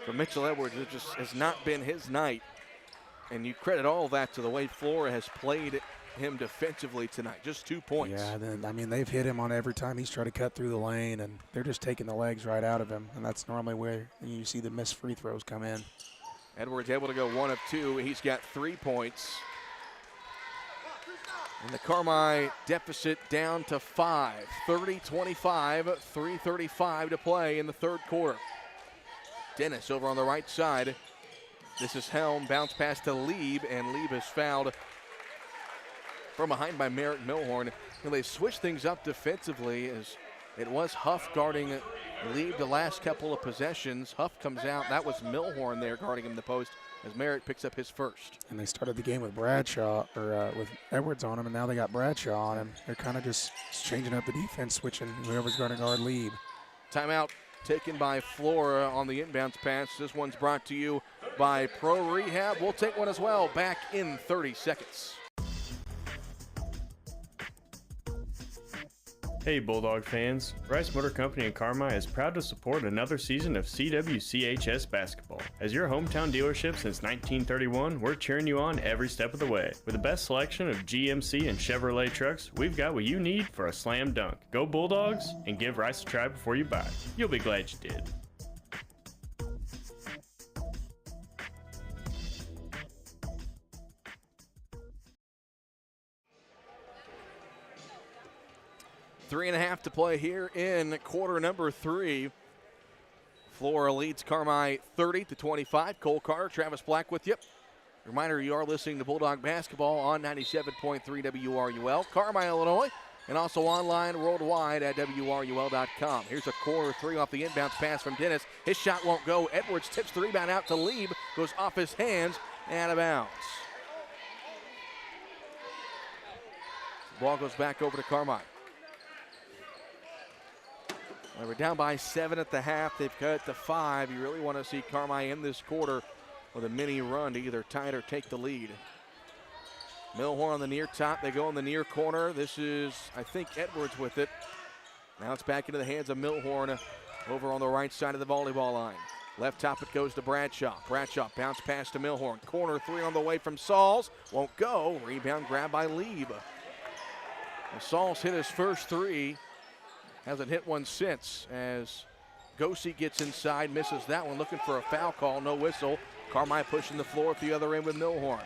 from Mitchell Edwards. It just has not been his night, and you credit all of that to the way Flora has played him defensively tonight. Just 2 points. Yeah, they've hit him on every time he's tried to cut through the lane, and they're just taking the legs right out of him, and that's normally where you see the missed free throws come in. Edwards able to go 1 of 2. He's got 3 points. And the Carmi deficit down to 5. 30-25, 3:35 to play in the third quarter. Dennis over on the right side. This is Helm, bounce pass to Lieb, and Lieb is fouled from behind by Merritt Milhorn. And they switched things up defensively as it was Huff guarding Lieb the last couple of possessions. Huff comes out. That was Milhorn there guarding him the post as Merritt picks up his first. And they started the game with Bradshaw, or with Edwards on him, and now they got Bradshaw on him. They're kind of just changing up the defense, switching whoever's going to guard Lieb. Timeout taken by Flora on the inbounds pass. This one's brought to you by Pro Rehab. We'll take one as well back in 30 seconds. Hey Bulldog fans, Rice Motor Company in Carmi is proud to support another season of CWCHS basketball. As your hometown dealership since 1931, we're cheering you on every step of the way. With the best selection of GMC and Chevrolet trucks, we've got what you need for a slam dunk. Go Bulldogs and give Rice a try before you buy. You'll be glad you did. Three and a half to play here in quarter number 3. Flora leads Carmi 30-25. Cole Carter, Travis Black with you. Reminder, you are listening to Bulldog Basketball on 97.3 WRUL, Carmi, Illinois, and also online worldwide at WRUL.com. Here's a quarter 3 off the inbounds pass from Dennis. His shot won't go. Edwards tips the rebound out to Lieb. Goes off his hands and out of bounds. Ball goes back over to Carmi. Well, we're down by 7 at the half. They've cut it to 5. You really want to see Carmi in this quarter with a mini run to either tie it or take the lead. Milhorn on the near top. They go in the near corner. This is, I think, Edwards with it. Now it's back into the hands of Milhorn over on the right side of the volleyball line. Left top it goes to Bradshaw. Bradshaw bounce pass to Milhorn. Corner 3 on the way from Sauls. Won't go. Rebound grab by Lieb. Sauls hit his first 3. Hasn't hit one since as Gosi gets inside, misses that one, looking for a foul call, no whistle. Carmi pushing the floor at the other end with Milhorn.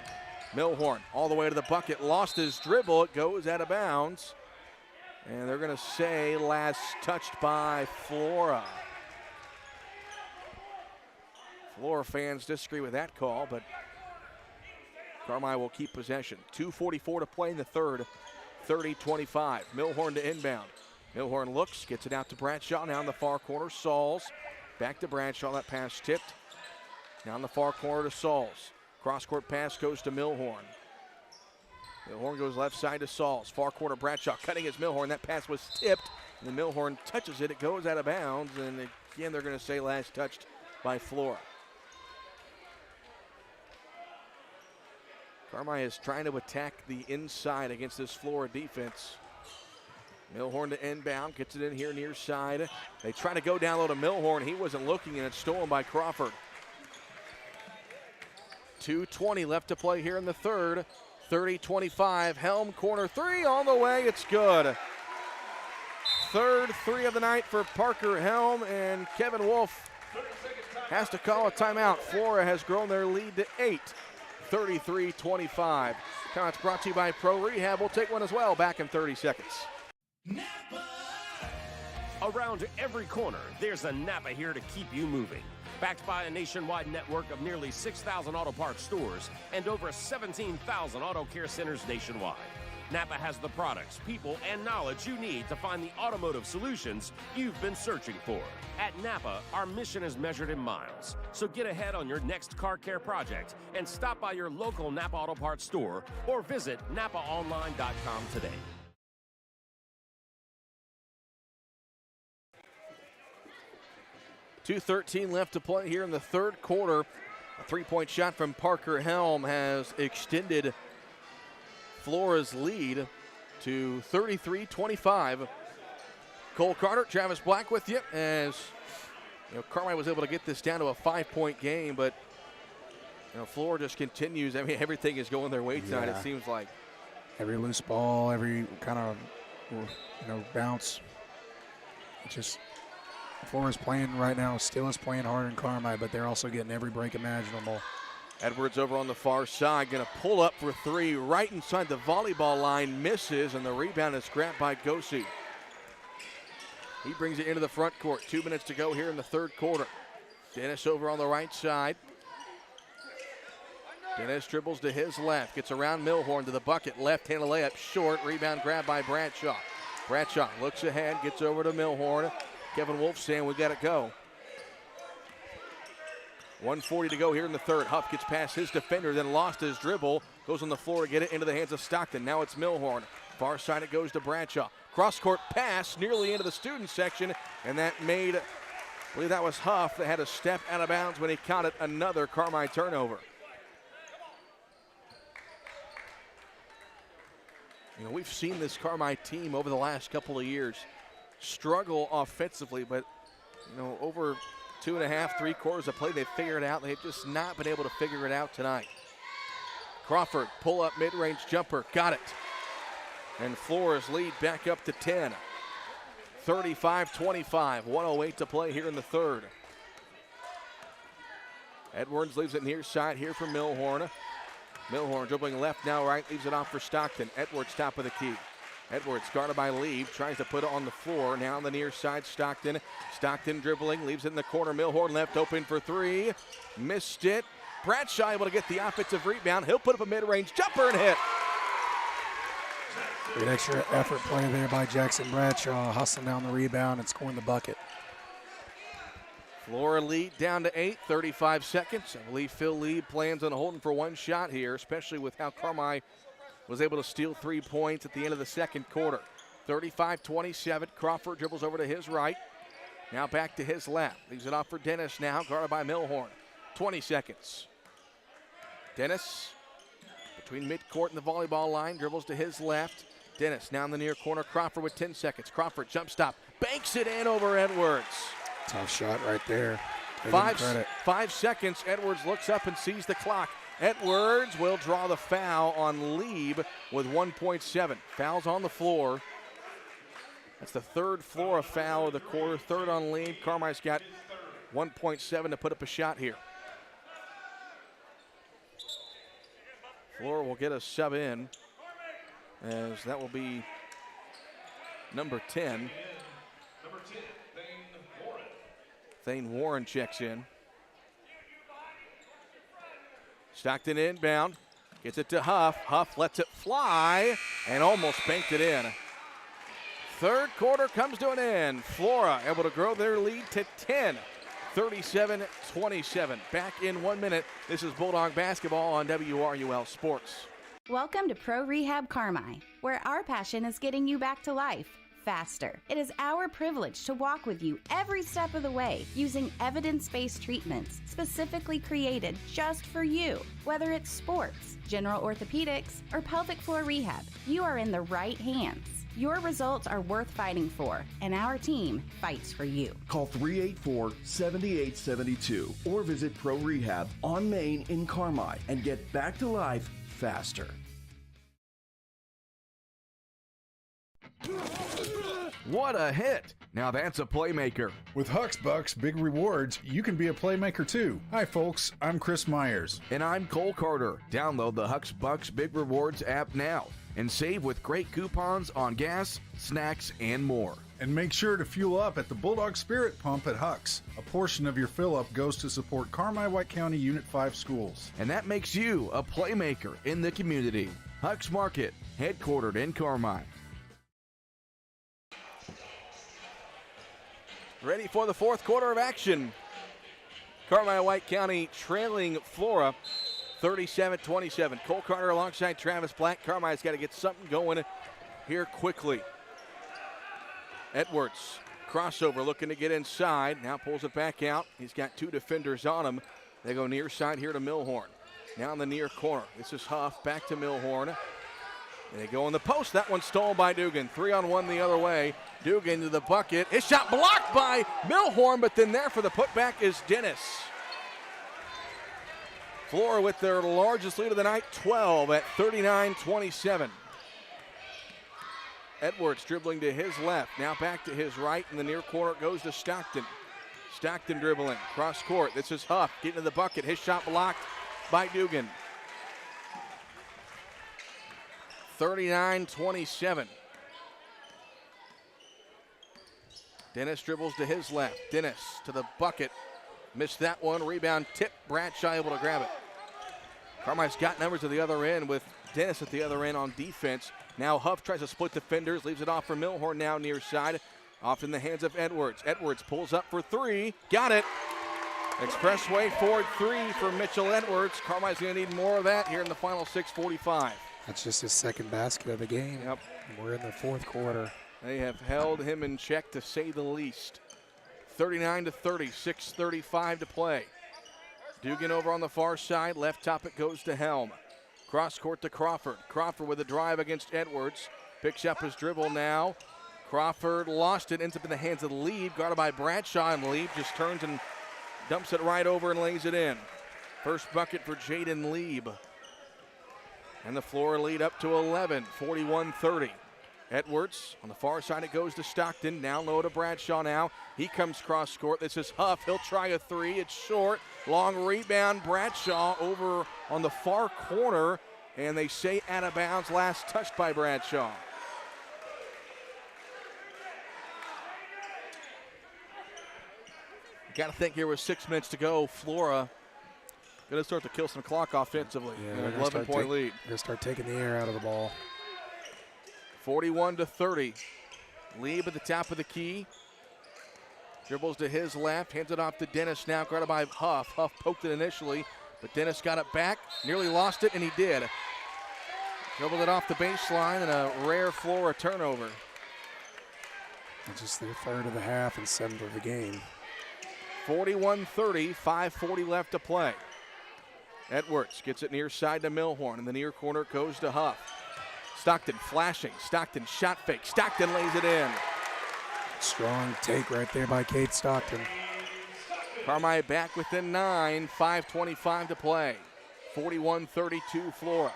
Milhorn all the way to the bucket, lost his dribble, it goes out of bounds. And they're gonna say last touched by Flora. Flora fans disagree with that call, but Carmi will keep possession. 2:44 to play in the third, 30-25. Milhorn to inbound. Milhorn looks, gets it out to Bradshaw. Now in the far corner, Sauls. Back to Bradshaw, that pass tipped. Now in the far corner to Sauls. Cross-court pass goes to Milhorn. Milhorn goes left side to Sauls. Far corner, Bradshaw cutting his Milhorn. That pass was tipped, and then Milhorn touches it. It goes out of bounds, and again, they're going to say last touched by Flora. Carmi is trying to attack the inside against this Flora defense. Milhorn to inbound, gets it in here near side. They try to go down low to Milhorn. He wasn't looking, and it's stolen by Crawford. 2:20 left to play here in the third. 30-25. Helm corner 3 on the way. It's good. Third 3 of the night for Parker Helm, and Kevin Wolf has to call a timeout. Flora has grown their lead to 8. 33-25. Timeout's brought to you by Pro Rehab. We'll take one as well. Back in 30 seconds. Around every corner, there's a Napa here to keep you moving. Backed by a nationwide network of nearly 6,000 auto parts stores and over 17,000 auto care centers nationwide. Napa has the products, people, and knowledge you need to find the automotive solutions you've been searching for. At Napa, our mission is measured in miles. So get ahead on your next car care project and stop by your local Napa Auto Parts store or visit NapaOnline.com today. .213 left to play here in the third quarter. A three-point shot from Parker Helm has extended Flora's lead to 33-25. Cole Carter, Travis Black with you as Carmi was able to get this down to a 5-point game, but Flora just continues. I mean, everything is going their way tonight, it seems like. Every loose ball, every kind of bounce. It's just Flora's playing right now, still is playing harder than Carmi, but they're also getting every break imaginable. Edwards over on the far side, going to pull up for three right inside the volleyball line, misses, and the rebound is grabbed by Gosi. He brings it into the front court. 2 minutes to go here in the third quarter. Dennis over on the right side. Dennis dribbles to his left, gets around Milhorn to the bucket, left-handed layup short, rebound grabbed by Bradshaw. Bradshaw looks ahead, gets over to Milhorn. Kevin Wolf saying we got to go. 1:40 to go here in the third. Huff gets past his defender, then lost his dribble. Goes on the floor to get it into the hands of Stockton. Now it's Milhorn. Far side it goes to Bradshaw. Cross-court pass nearly into the student section, and that made, I believe that was Huff that had a step out of bounds when he counted another Carmi turnover. We've seen this Carmi team over the last couple of years struggle offensively, but over 2.5, 3 quarters of play, they've figured it out. They've just not been able to figure it out tonight. Crawford, pull up mid-range jumper, got it. And Flora's lead back up to 10. 35-25, 1:08 to play here in the third. Edwards leaves it near side here for Milhorn. Milhorn dribbling left now right, leaves it off for Stockton. Edwards top of the key. Edwards guarded by Lieb, tries to put it on the floor. Now on the near side, Stockton. Stockton dribbling, leaves it in the corner. Milhorn left open for three. Missed it. Bradshaw able to get the offensive rebound. He'll put up a mid-range jumper and hit. Great extra effort play there by Jackson Bradshaw, hustling down the rebound and scoring the bucket. Flora lead down to 8, 35 seconds. I believe Phil Lieb plans on holding for one shot here, especially with how Carmi was able to steal 3 points at the end of the second quarter. 35-27, Crawford dribbles over to his right. Now back to his left. Leaves it off for Dennis now, guarded by Milhorn. 20 seconds. Dennis between midcourt and the volleyball line, dribbles to his left. Dennis now in the near corner, Crawford with 10 seconds. Crawford jump stop, banks it in over Edwards. Tough shot right there. 5 seconds, Edwards looks up and sees the clock. Edwards will draw the foul on Lieb with 1.7. Fouls on the floor. That's the third Flora foul of the quarter, third on Lieb. Carmi's got 1.7 to put up a shot here. Flora will get a sub in, as that will be number 10. Thane Warren checks in. Stockton inbound, gets it to Huff. Huff lets it fly and almost banked it in. Third quarter comes to an end. Flora able to grow their lead to 10, 37-27. Back in 1 minute. This is Bulldog basketball on WRUL Sports. Welcome to Pro Rehab Carmi, where our passion is getting you back to life faster. It is our privilege to walk with you every step of the way using evidence-based treatments specifically created just for you. Whether it's sports, general orthopedics, or pelvic floor rehab, you are in the right hands. Your results are worth fighting for, and our team fights for you. Call 384-7872 or visit Pro Rehab on Main in Carmi and get back to life faster. What a hit! Now that's a playmaker. With Huck's Bucks Big Rewards, you can be a playmaker too. Hi folks, I'm Chris Myers. And I'm Cole Carter. Download the Huck's Bucks Big Rewards app now and save with great coupons on gas, snacks, and more. And make sure to fuel up at the Bulldog Spirit Pump at Huck's. A portion of your fill-up goes to support Carmi White County Unit 5 schools. And that makes you a playmaker in the community. Huck's Market, headquartered in Carmi. Ready for the fourth quarter of action. Carmi-White County trailing Flora 37-27. Cole Carter alongside Travis Black. Carmi's got to get something going here quickly. Edwards, crossover, looking to get inside. Now pulls it back out. He's got two defenders on him. They go near side here to Milhorn. Now in the near corner. This is Huff, back to Milhorn. And they go in the post. That one stolen by Dugan. 3-on-1 the other way. Dugan to the bucket. His shot blocked by Milhorn, but then there for the putback is Dennis. Flora with their largest lead of the night, 12 at 39-27. Edwards dribbling to his left. Now back to his right. In the near corner goes to Stockton. Stockton dribbling. Cross court. This is Huff getting to the bucket. His shot blocked by Dugan. 39-27. Dennis dribbles to his left. Dennis to the bucket. Missed that one. Rebound tip. Bradshaw able to grab it. Carmi's got numbers at the other end with Dennis at the other end on defense. Now Huff tries to split defenders. Leaves it off for Milhorn now near side. Off in the hands of Edwards. Edwards pulls up for three. Got it. Expressway forward three for Mitchell Edwards. Carmi's going to need more of that here in the final 6:45. That's just his second basket of the game. Yep. We're in the fourth quarter. They have held him in check, to say the least. 39-30, 6:35 to play. Dugan over on the far side. Left top it goes to Helm. Cross court to Crawford. Crawford with a drive against Edwards. Picks up his dribble now. Crawford lost it, ends up in the hands of Lieb. Guarded by Bradshaw, and Lieb just turns and dumps it right over and lays it in. First bucket for Jaden Lieb. And the Flora lead up to 11, 41-30. Edwards on the far side, it goes to Stockton. Down low to Bradshaw now. He comes cross court. This is Huff. He'll try a three. It's short. Long rebound. Bradshaw over on the far corner. And they say out of bounds. Last touched by Bradshaw. Got to think here with 6 minutes to go. Flora going to start to kill some clock offensively. Yeah, 11-point lead. They're going to start taking the air out of the ball. 41-30. Lieb at the top of the key. Dribbles to his left. Hands it off to Dennis now. Guarded by Huff. Huff poked it initially, but Dennis got it back. Nearly lost it, and he did. Dribbled it off the baseline, and a rare Flora turnover. It's just their third of the half and seventh of the game. 41-30, 5:40 left to play. Edwards gets it near side to Milhorn. In the near corner goes to Huff. Stockton flashing. Stockton shot fake. Stockton lays it in. Strong take right there by Kate Stockton. Carmi back within 9, 5:25 to play. 41-32 Flora.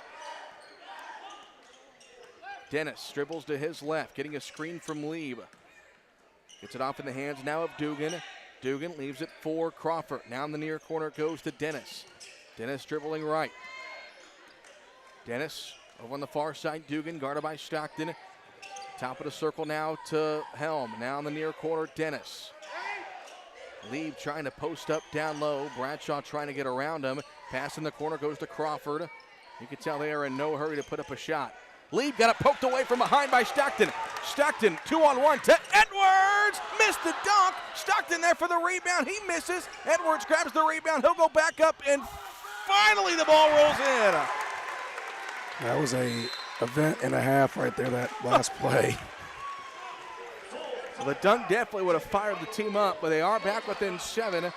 Dennis dribbles to his left, getting a screen from Lieb. Gets it off in the hands now of Dugan. Dugan leaves it for Crawford. Now in the near corner goes to Dennis. Dennis dribbling right. Dennis over on the far side. Dugan guarded by Stockton. Top of the circle now to Helm. Now in the near corner, Dennis. Lieb trying to post up down low. Bradshaw trying to get around him. Pass in the corner goes to Crawford. You can tell they are in no hurry to put up a shot. Lieb got it poked away from behind by Stockton. Stockton 2-on-1 to Edwards. Missed the dunk. Stockton there for the rebound. He misses. Edwards grabs the rebound. He'll go back up, and finally the ball rolls in. That was a event and a half right there, that last play. So the dunk definitely would have fired the team up, but they are back within 7.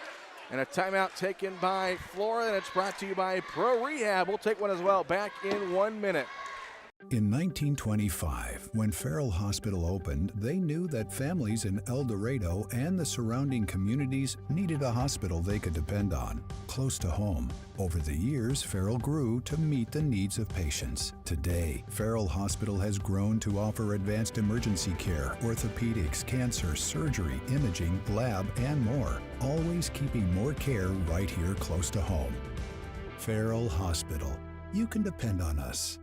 And a timeout taken by Flora, and it's brought to you by Pro Rehab. We'll take one as well. Back in 1 minute. In 1925, when Farrell Hospital opened, they knew that families in El Dorado and the surrounding communities needed a hospital they could depend on, close to home. Over the years, Farrell grew to meet the needs of patients. Today, Farrell Hospital has grown to offer advanced emergency care, orthopedics, cancer, surgery, imaging, lab, and more, always keeping more care right here close to home. Farrell Hospital. You can depend on us.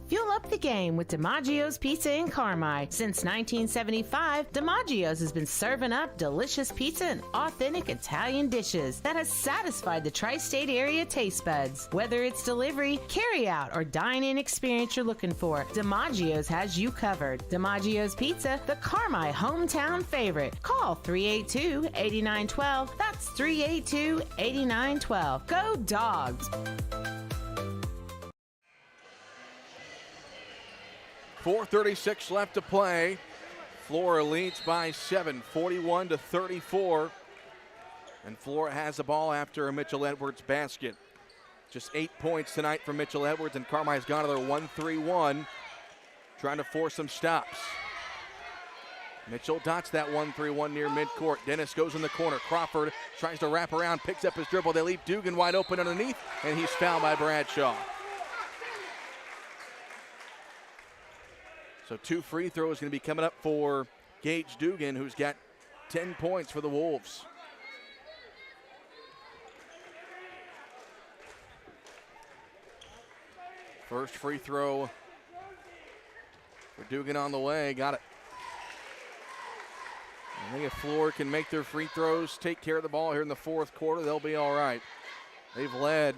Fuel Up the game with DiMaggio's Pizza in Carmi. Since 1975, DiMaggio's has been serving up delicious pizza and authentic Italian dishes that has satisfied the tri-state area taste buds. Whether it's delivery, carry-out, or dine-in experience you're looking for, DiMaggio's has you covered. DiMaggio's Pizza, the Carmi hometown favorite. Call 382-8912. That's 382-8912. Go Dogs! 4:36 left to play. Flora leads by 7, 41-34. And Flora has the ball after a Mitchell Edwards basket. Just 8 points tonight for Mitchell Edwards, and Carmi's gone to their 1-3-1, trying to force some stops. Mitchell dots that 1-3-1 near midcourt. Dennis goes in the corner. Crawford tries to wrap around, picks up his dribble. They leave Dugan wide open underneath, and he's fouled by Bradshaw. So 2 free throws going to be coming up for Gage Dugan, who's got 10 points for the Wolves. First free throw for Dugan on the way. Got it. I think if Flora can make their free throws, take care of the ball here in the fourth quarter, they'll be all right. They've led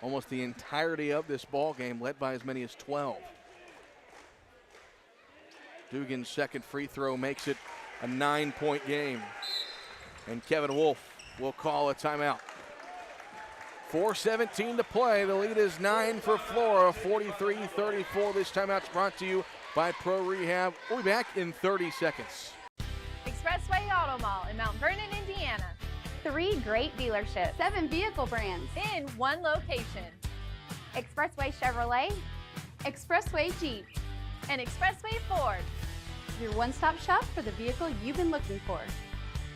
almost the entirety of this ball game, led by as many as 12. Dugan's second free throw makes it a 9-point game. And Kevin Wolf will call a timeout. 4:17 to play. The lead is 9 for Flora, 43-34. This timeout's brought to you by Pro Rehab. We'll be back in 30 seconds. Expressway Auto Mall in Mount Vernon, Indiana. 3 great dealerships. 7 vehicle brands in one location. Expressway Chevrolet, Expressway Jeep, and Expressway Ford. Your one-stop shop for the vehicle you've been looking for.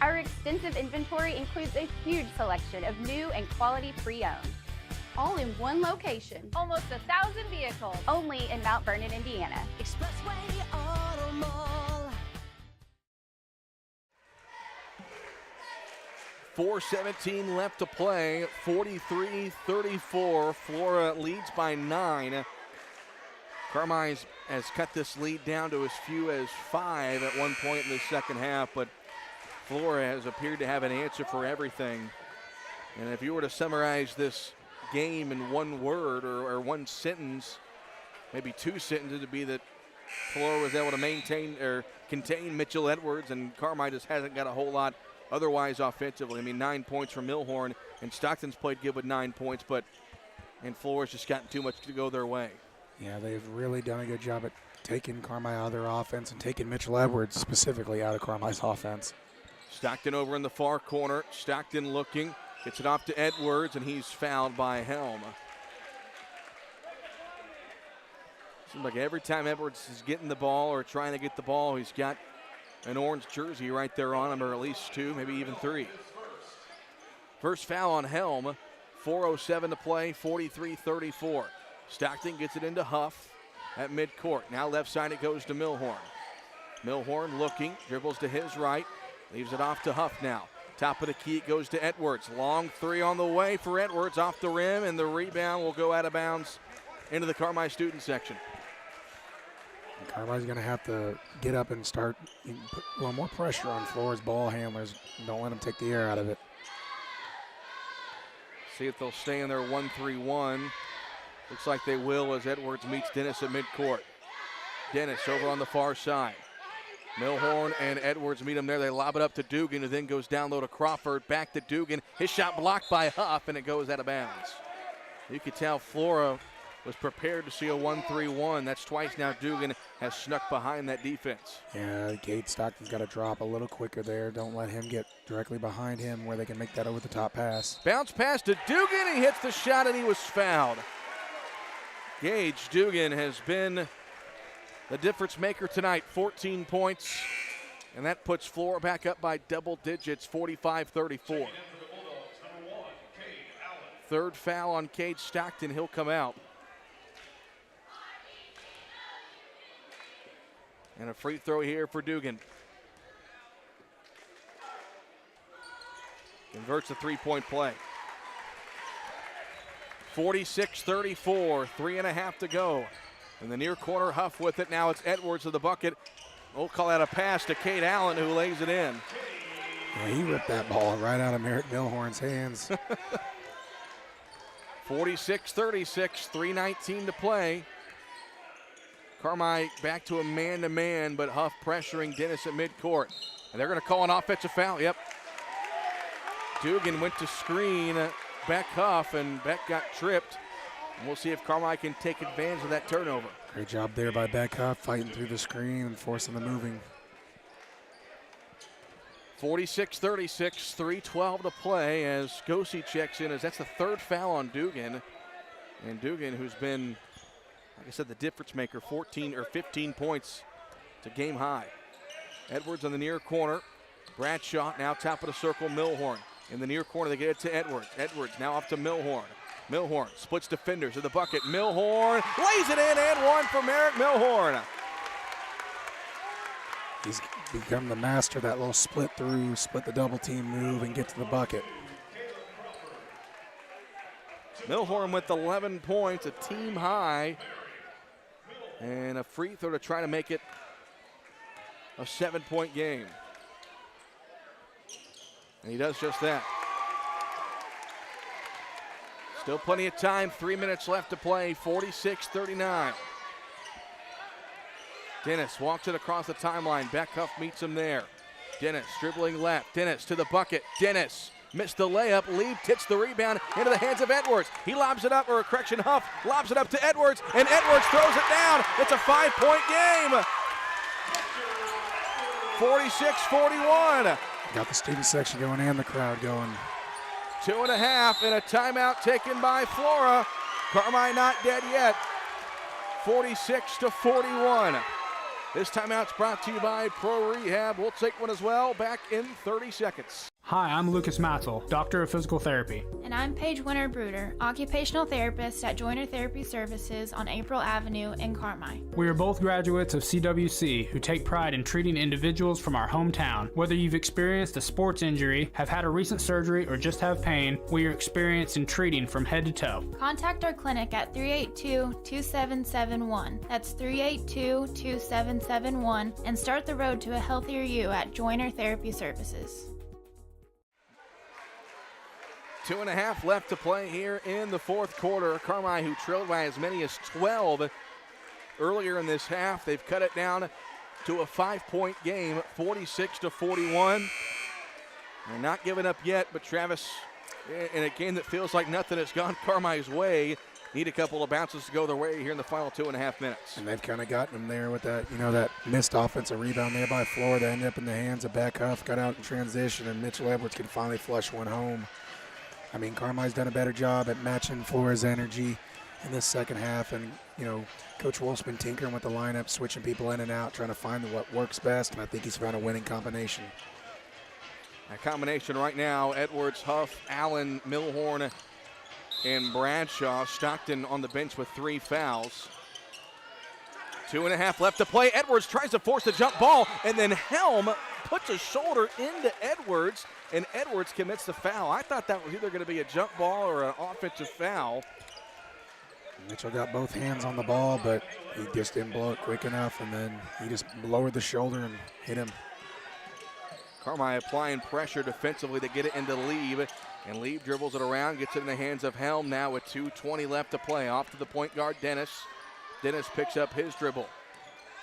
Our extensive inventory includes a huge selection of new and quality pre-owned. All in one location. Almost 1,000 vehicles. Only in Mount Vernon, Indiana. Expressway Auto Mall. 4:17 left to play. 43-34. Flora leads by 9. Carmi has cut this lead down to as few as 5 at one point in the second half, but Flora has appeared to have an answer for everything. And if you were to summarize this game in one word or one sentence, maybe 2 sentences, it'd be that Flora was able to maintain or contain Mitchell Edwards, and Carmi just hasn't got a whole lot otherwise offensively. I mean, 9 points from Milhorn, and Stockton's played good with 9 points, and Flora's just gotten too much to go their way. Yeah, they've really done a good job at taking Carmi out of their offense and taking Mitchell Edwards specifically out of Carmi's offense. Stockton over in the far corner. Stockton looking, gets it off to Edwards, and he's fouled by Helm. Seems like every time Edwards is getting the ball or trying to get the ball, he's got an orange jersey right there on him, or at least 2, maybe even 3. First foul on Helm. 4:07 to play, 43-34. Stockton gets it into Huff at midcourt. Now left side it goes to Milhorn. Milhorn looking, dribbles to his right, leaves it off to Huff now. Top of the key, it goes to Edwards. Long 3 on the way for Edwards, off the rim, and the rebound will go out of bounds into the Carmi student section. Carmi's going to have to get up and start put a little more pressure on Flora's ball handlers. Don't let them take the air out of it. See if they'll stay in their 1-3-1. Looks like they will as Edwards meets Dennis at midcourt. Dennis over on the far side. Milhorn and Edwards meet him there. They lob it up to Dugan, who then goes down low to Crawford. Back to Dugan. His shot blocked by Huff, and it goes out of bounds. You could tell Flora was prepared to see a 1-3-1. That's twice now Dugan has snuck behind that defense. Yeah, Gage Stockton's got to drop a little quicker there. Don't let him get directly behind him where they can make that over the top pass. Bounce pass to Dugan. He hits the shot, and he was fouled. Gage Dugan has been the difference maker tonight, 14 points, and that puts Flora back up by double digits, 45-34. Third foul on Cade Stockton, he'll come out. And a free throw here for Dugan. Converts a three-point play. 46-34, 3.5 to go. In the near corner, Huff with it. Now it's Edwards to the bucket. We'll call that a pass to Cade Allen, who lays it in. Yeah, he ripped that ball right out of Merrick Milhorn's hands. 46-36, 3:19 to play. Carmi back to a man-to-man, but Huff pressuring Dennis at midcourt. And they're going to call an offensive foul. Yep. Dugan went to screen Beck Huff, and Beck got tripped. And we'll see if Carmi can take advantage of that turnover. Great job there by Beck Huff, fighting through the screen and forcing the moving. 46-36, 3:12 to play as Gosi checks in, as that's the third foul on Dugan. And Dugan, who's been, like I said, the difference maker, 15 points to game high. Edwards on the near corner. Bradshaw now top of the circle, Milhorn. In the near corner, they get it to Edwards. Edwards now up to Milhorn. Milhorn splits defenders to the bucket. Milhorn lays it in, and one for Merrick Milhorn. He's become the master of that little split through, split the double team move, and get to the bucket. Milhorn with 11 points, a team high, and a free throw to try to make it a 7-point game. And he does just that. Still plenty of time, 3 minutes left to play, 46-39. Dennis walks it across the timeline. Beck Huff meets him there. Dennis dribbling left. Dennis to the bucket. Dennis missed the layup. Lieb hits the rebound into the hands of Edwards. He lobs it up, or correction, Huff lobs it up to Edwards, and Edwards throws it down. It's a 5-point game. 46-41. Got the student section going and the crowd going. 2.5 and a timeout taken by Flora. Carmi not dead yet. 46-41. This timeout's brought to you by Pro Rehab. We'll take one as well. Back in 30 seconds. Hi, I'm Lucas Matzel, Doctor of Physical Therapy. And I'm Paige Winter-Bruder, occupational therapist at Joiner Therapy Services on April Avenue in Carmi. We are both graduates of CWC who take pride in treating individuals from our hometown. Whether you've experienced a sports injury, have had a recent surgery, or just have pain, we are experienced in treating from head to toe. Contact our clinic at 382-2771. That's 382-2771, and start the road to a healthier you at Joiner Therapy Services. 2.5 left to play here in the fourth quarter. Carmi, who trailed by as many as 12 earlier in this half, they've cut it down to a 5-point game, 46-41. They're not giving up yet, but Travis, in a game that feels like nothing has gone Carmi's way, need a couple of bounces to go their way here in the final 2.5 minutes. And they've kind of gotten them there with that, that missed offensive rebound there by Flora that ended up in the hands of Beck Huff, got out in transition, and Mitchell Edwards can finally flush one home. I mean, Carmi's done a better job at matching Flora's energy in this second half, and, Coach Wolf's been tinkering with the lineup, switching people in and out, trying to find what works best, and I think he's found a winning combination. A combination right now, Edwards, Huff, Allen, Milhorn, and Bradshaw. Stockton on the bench with 3 fouls. 2.5 left to play. Edwards tries to force the jump ball, and then Helm puts a shoulder into Edwards, and Edwards commits the foul. I thought that was either going to be a jump ball or an offensive foul. Mitchell got both hands on the ball, but he just didn't blow it quick enough, and then he just lowered the shoulder and hit him. Carmi applying pressure defensively to get it into Lieb, and Lieb dribbles it around, gets it in the hands of Helm now with 2:20 left to play. Off to the point guard, Dennis. Dennis picks up his dribble.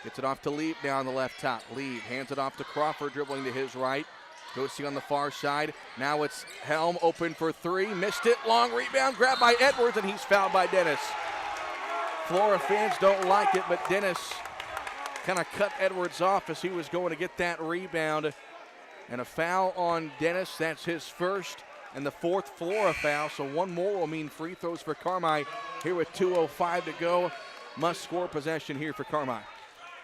Gets it off to Lieb down the left top. Lieb hands it off to Crawford, dribbling to his right. Gosi on the far side. Now it's Helm open for 3. Missed it. Long rebound grabbed by Edwards, and he's fouled by Dennis. Flora fans don't like it, but Dennis kind of cut Edwards off as he was going to get that rebound. And a foul on Dennis. That's his first and the 4th Flora foul. So one more will mean free throws for Carmi here with 2:05 to go. Must score possession here for Carmi.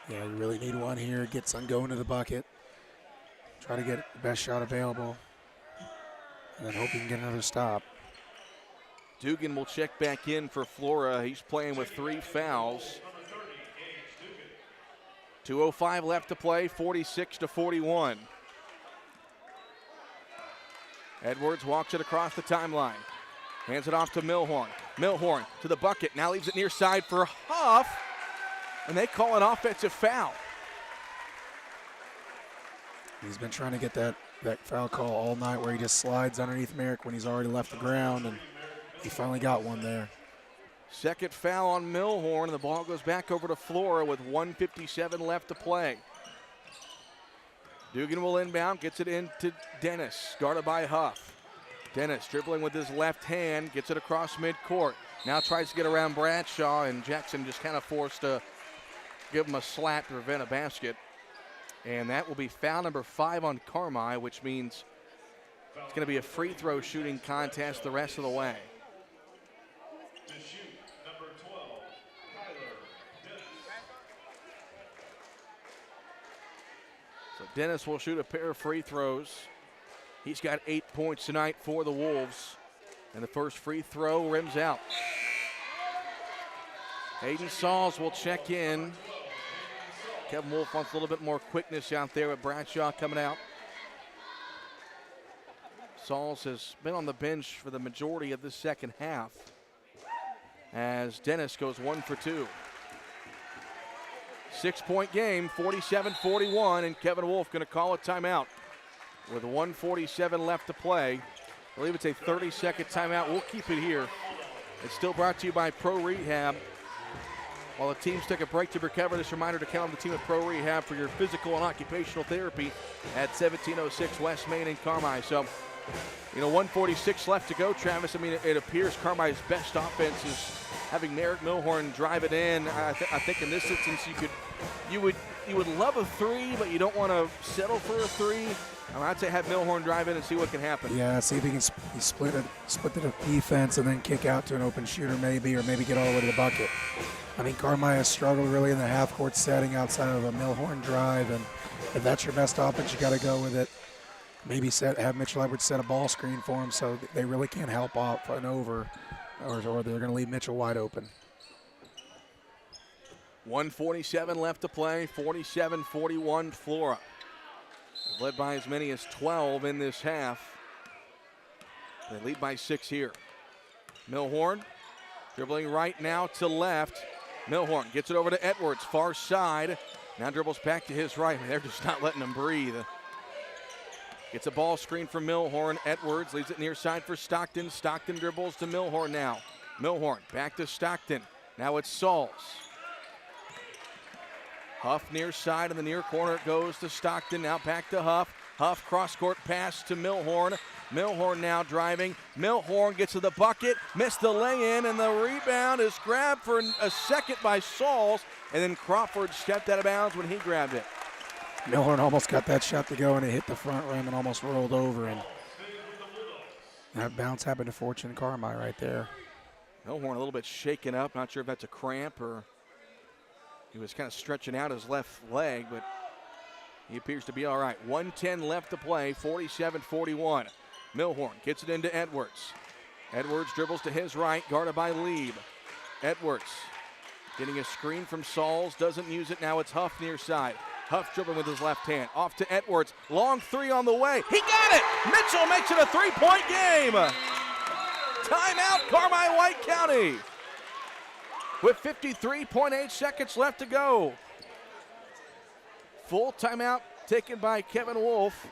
Yeah, you really need one here. Get some going to the bucket. Try to get the best shot available. And then hope you can get another stop. Dugan will check back in for Flora. He's playing with 3 fouls. 2:05 left to play, 46-41. Edwards walks it across the timeline. Hands it off to Milhorn. Milhorn to the bucket. Now leaves it near side for Huff. And they call an offensive foul. He's been trying to get that foul call all night where he just slides underneath Merrick when he's already left the ground, and he finally got one there. Second foul on Milhorn, and the ball goes back over to Flora with 1:57 left to play. Dugan will inbound, gets it into Dennis, guarded by Huff. Dennis dribbling with his left hand, gets it across midcourt. Now tries to get around Bradshaw, and Jackson just kind of forced to give him a slap to prevent a basket. And that will be foul number 5 on Carmi, which means it's going to be a free throw shooting contest the rest of the way. To shoot, number 12, Tyler Dennis. So Dennis will shoot a pair of free throws. He's got 8 points tonight for the Wolves. And the first free throw rims out. Hayden Sauls will check in. Kevin Wolf wants a little bit more quickness out there with Bradshaw coming out. Sauls has been on the bench for the majority of the second half as Dennis goes 1 for 2. 6-point game, 47-41, and Kevin Wolf going to call a timeout with 1:47 left to play. I believe it's a 30-second timeout. We'll keep it here. It's still brought to you by Pro Rehab. While the teams take a break to recover, this reminder to count on the team at Pro Rehab for your physical and occupational therapy at 1706 West Main in Carmi. So, 1:46 left to go, Travis. I mean, it appears Carmi's best offense is having Merrick Milhorn drive it in. I think in this instance you would love a 3, but you don't want to settle for a 3. I'd say have Milhorn drive in and see what can happen. Yeah, see if he can split the defense and then kick out to an open shooter maybe, or maybe get all the way to the bucket. I mean, Carmi has struggled really in the half-court setting outside of a Milhorn drive, and if that's your best offense, you got to go with it. Maybe have Mitchell Edwards set a ball screen for him so they really can't help off and over, or they're going to leave Mitchell wide open. 1:47 left to play, 47-41 Flora. Led by as many as 12 in this half. They lead by 6 here. Milhorn dribbling right now to left. Milhorn gets it over to Edwards, far side. Now dribbles back to his right. They're just not letting him breathe. Gets a ball screen from Milhorn. Edwards leaves it near side for Stockton. Stockton dribbles to Milhorn now. Milhorn back to Stockton. Now it's Sauls. Huff near side in the near corner. It goes to Stockton. Now back to Huff. Huff cross-court pass to Milhorn. Milhorn now driving. Milhorn gets to the bucket. Missed the lay-in, and the rebound is grabbed for a second by Sauls. And then Crawford stepped out of bounds when he grabbed it. Milhorn almost got that shot to go, and it hit the front rim and almost rolled over. And that bounce happened to Fortune Carmi right there. Milhorn a little bit shaken up. Not sure if that's a cramp or he was kind of stretching out his left leg, but he appears to be all right. 1:10 left to play, 47-41. Milhorn gets it into Edwards. Edwards dribbles to his right, guarded by Lieb. Edwards getting a screen from Sauls, doesn't use it. Now it's Huff near side. Huff dribbling with his left hand. Off to Edwards. Long 3 on the way. He got it! Mitchell makes it a 3-point game. Timeout, Carmi White County. With 53.8 seconds left to go. Full timeout taken by Kevin Wolf.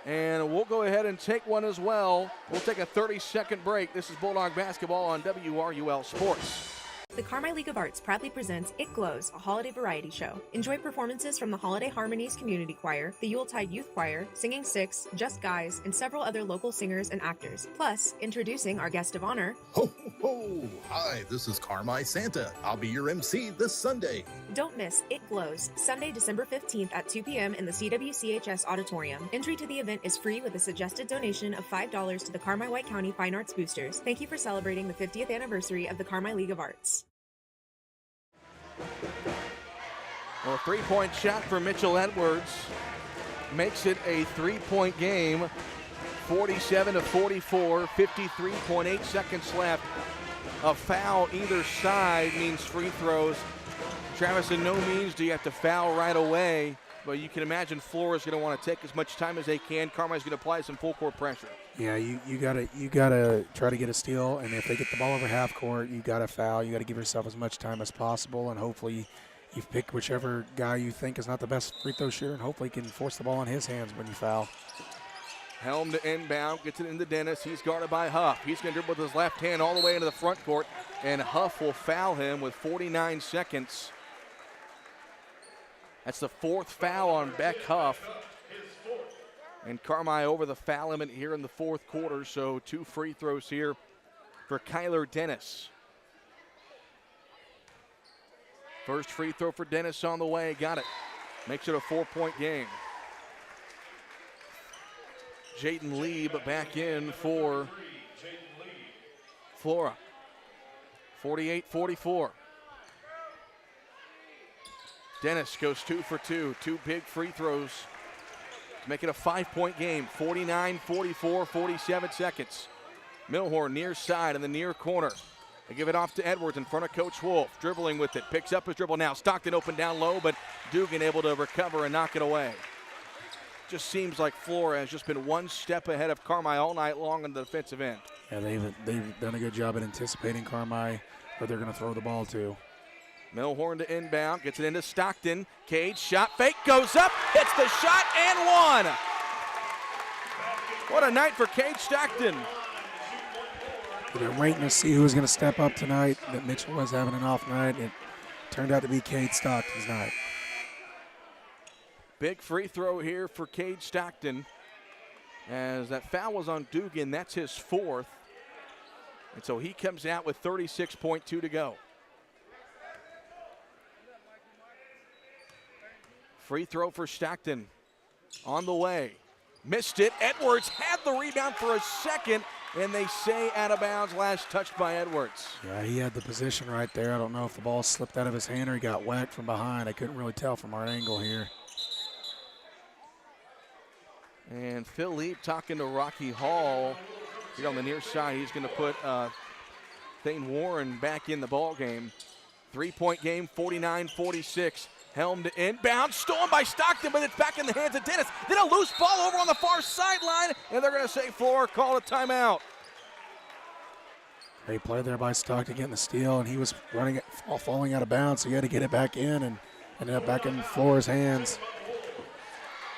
And we'll go ahead and take one as well. We'll take a 30-second break. This is Bulldog Basketball on WRUL Sports. The Carmi League of Arts proudly presents It Glows, a holiday variety show. Enjoy performances from the Holiday Harmonies Community Choir, the Yuletide Youth Choir, Singing Six, Just Guys, and several other local singers and actors. Plus, introducing our guest of honor. Ho, ho, ho! Hi, this is Carmi Santa. I'll be your MC this Sunday. Don't miss It Glows, Sunday, December 15th at 2 p.m. in the CWCHS Auditorium. Entry to the event is free with a suggested donation of $5 to the Carmi White County Fine Arts Boosters. Thank you for celebrating the 50th anniversary of the Carmi League of Arts. Well, a 3-point shot for Mitchell Edwards makes it a 3-point game. 47-44, 53.8 seconds left. A foul either side means free throws. Travis, in no means do you have to foul right away, but you can imagine Flora's going to want to take as much time as they can. Carmi's going to apply some full court pressure. Yeah, you gotta try to get a steal, and if they get the ball over half court, you gotta foul. You gotta give yourself as much time as possible, and hopefully You pick whichever guy you think is not the best free throw shooter, and hopefully can force the ball in his hands when you foul. Helm to inbound, gets it into Dennis. He's guarded by Huff. He's going to dribble with his left hand all the way into the front court, and Huff will foul him with 49 seconds. That's the 4th foul on Beck Huff. And Carmi over the foul limit here in the 4th quarter, so 2 free throws here for Kyler Dennis. First free throw for Dennis on the way, got it. Makes it a 4-point game. Jaden Lieb back in for Flora. 48-44. Dennis goes 2 for 2. 2 big free throws to make it a 5-point game. 49-44, 47 seconds. Milhorn near side in the near corner. They give it off to Edwards in front of Coach Wolf. Dribbling with it. Picks up his dribble now. Stockton open down low, but Dugan able to recover and knock it away. Just seems like Flora has just been one step ahead of Carmi all night long on the defensive end. Yeah, they've done a good job at anticipating Carmi, where they're going to throw the ball to. Milhorn to inbound, gets it into Stockton. Cage, shot fake, goes up, hits the shot, and one. What a night for Cage Stockton. We've been waiting to see who was going to step up tonight. That Mitchell was having an off night. It turned out to be Cade Stockton's night. Big free throw here for Cade Stockton. As that foul was on Dugan, that's his 4th. And so he comes out with 36.2 to go. Free throw for Stockton on the way. Missed it. Edwards had the rebound for a second, and they say out of bounds, last touched by Edwards. Yeah, he had the position right there. I don't know if the ball slipped out of his hand or he got whacked from behind. I couldn't really tell from our angle here. And Phil Leap talking to Rocky Hall here on the near side. He's going to put Thane Warren back in the ball game. 3-point game, 49-46. Helm to inbound, stolen by Stockton, but it's back in the hands of Dennis. Then a loose ball over on the far sideline, and they're going to say Flora called a timeout. Great play there by Stockton getting the steal, and he was running it, falling out of bounds, so he had to get it back in and ended up back in Flora's hands.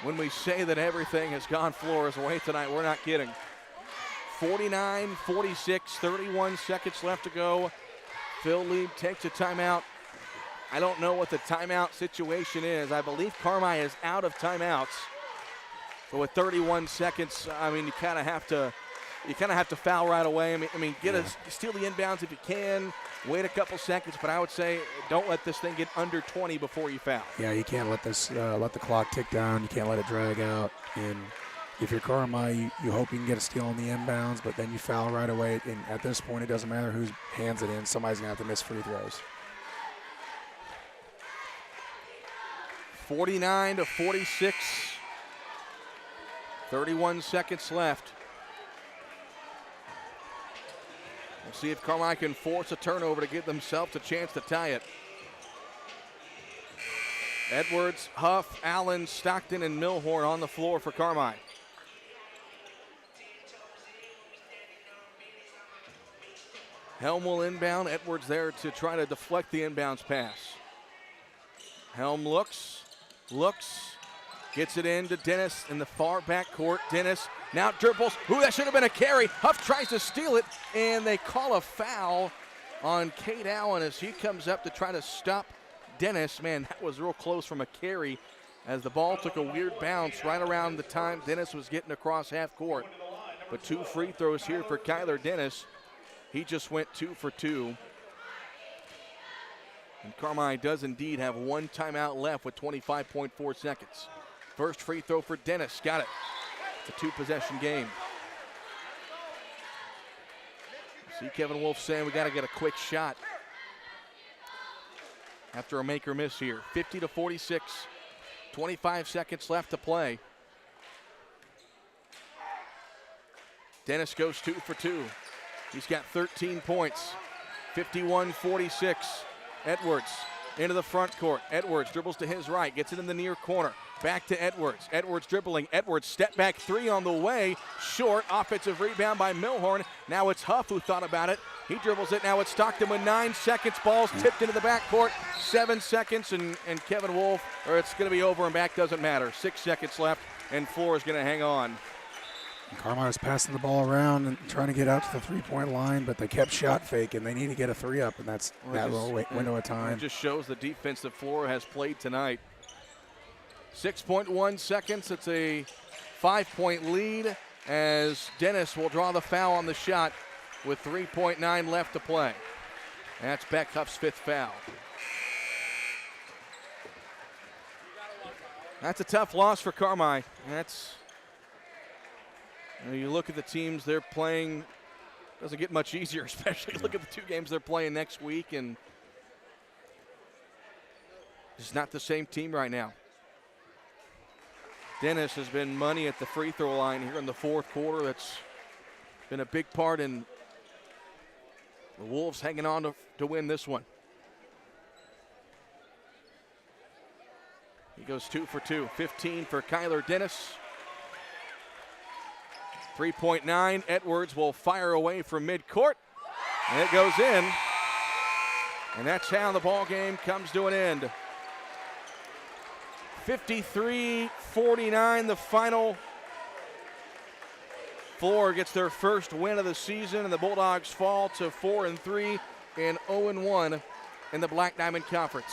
When we say that everything has gone Flora's way tonight, we're not kidding. 49-46, 31 seconds left to go. Phil Leap takes a timeout. I don't know what the timeout situation is. I believe Carmi is out of timeouts. But with 31 seconds, I mean, you kind of have to foul right away. I mean, steal the inbounds if you can. Wait a couple seconds, but I would say don't let this thing get under 20 before you foul. Yeah, you can't let this let the clock tick down. You can't let it drag out. And if you're Carmi, you hope you can get a steal on the inbounds, but then you foul right away. And at this point, it doesn't matter who hands it in. Somebody's gonna have to miss free throws. 49-46. 31 seconds left. We'll see if Carmi can force a turnover to give themselves a chance to tie it. Edwards, Huff, Allen, Stockton, and Milhorn on the floor for Carmi. Helm will inbound. Edwards there to try to deflect the inbounds pass. Helm looks, gets it in to Dennis in the far back court. Dennis now dribbles. Ooh, that should have been a carry. Huff tries to steal it, and they call a foul on Cade Allen as he comes up to try to stop Dennis. Man, that was real close from a carry as the ball took a weird bounce right around the time Dennis was getting across half court. But 2 free throws here for Kyler Dennis. He just went 2 for 2. And Carmi does indeed have 1 timeout left with 25.4 seconds. First free throw for Dennis, got it. It's a 2-possession game. See Kevin Wolf saying we got to get a quick shot after a make or miss here. 50-46, 25 seconds left to play. Dennis goes 2 for 2. He's got 13 points. 51-46. Edwards into the front court. Edwards dribbles to his right, gets it in the near corner. Back to Edwards. Edwards dribbling. Edwards step back three on the way. Short. Offensive rebound by Milhorn. Now it's Huff who thought about it. He dribbles it. Now it's Stockton with 9 seconds. Ball's tipped into the backcourt. 7 seconds and Kevin Wolf, or it's going to be over and back. Doesn't matter. 6 seconds left and Flora's going to hang on. Carmine was passing the ball around and trying to get out to the three-point line, but they kept shot faking. They need to get a three up, and that's that little window of time. It just shows the defense that Flora has played tonight. 6.1 seconds. It's a 5-point lead as Dennis will draw the foul on the shot with 3.9 left to play. That's Beck Huff's 5th foul. That's a tough loss for Carmi. You look at the teams they're playing, doesn't get much easier, especially look at the 2 games they're playing next week, and it's not the same team right now. Dennis has been money at the free throw line here in the 4th quarter. That's been a big part in the Wolves hanging on to win this one. He goes 2 for 2. 15 for Kyler Dennis. 3.9. Edwards will fire away from midcourt. And it goes in. And that's how the ball game comes to an end. 53-49 the final. Flora gets their first win of the season, and the Bulldogs fall to 4-3 and 0-1 in the Black Diamond Conference.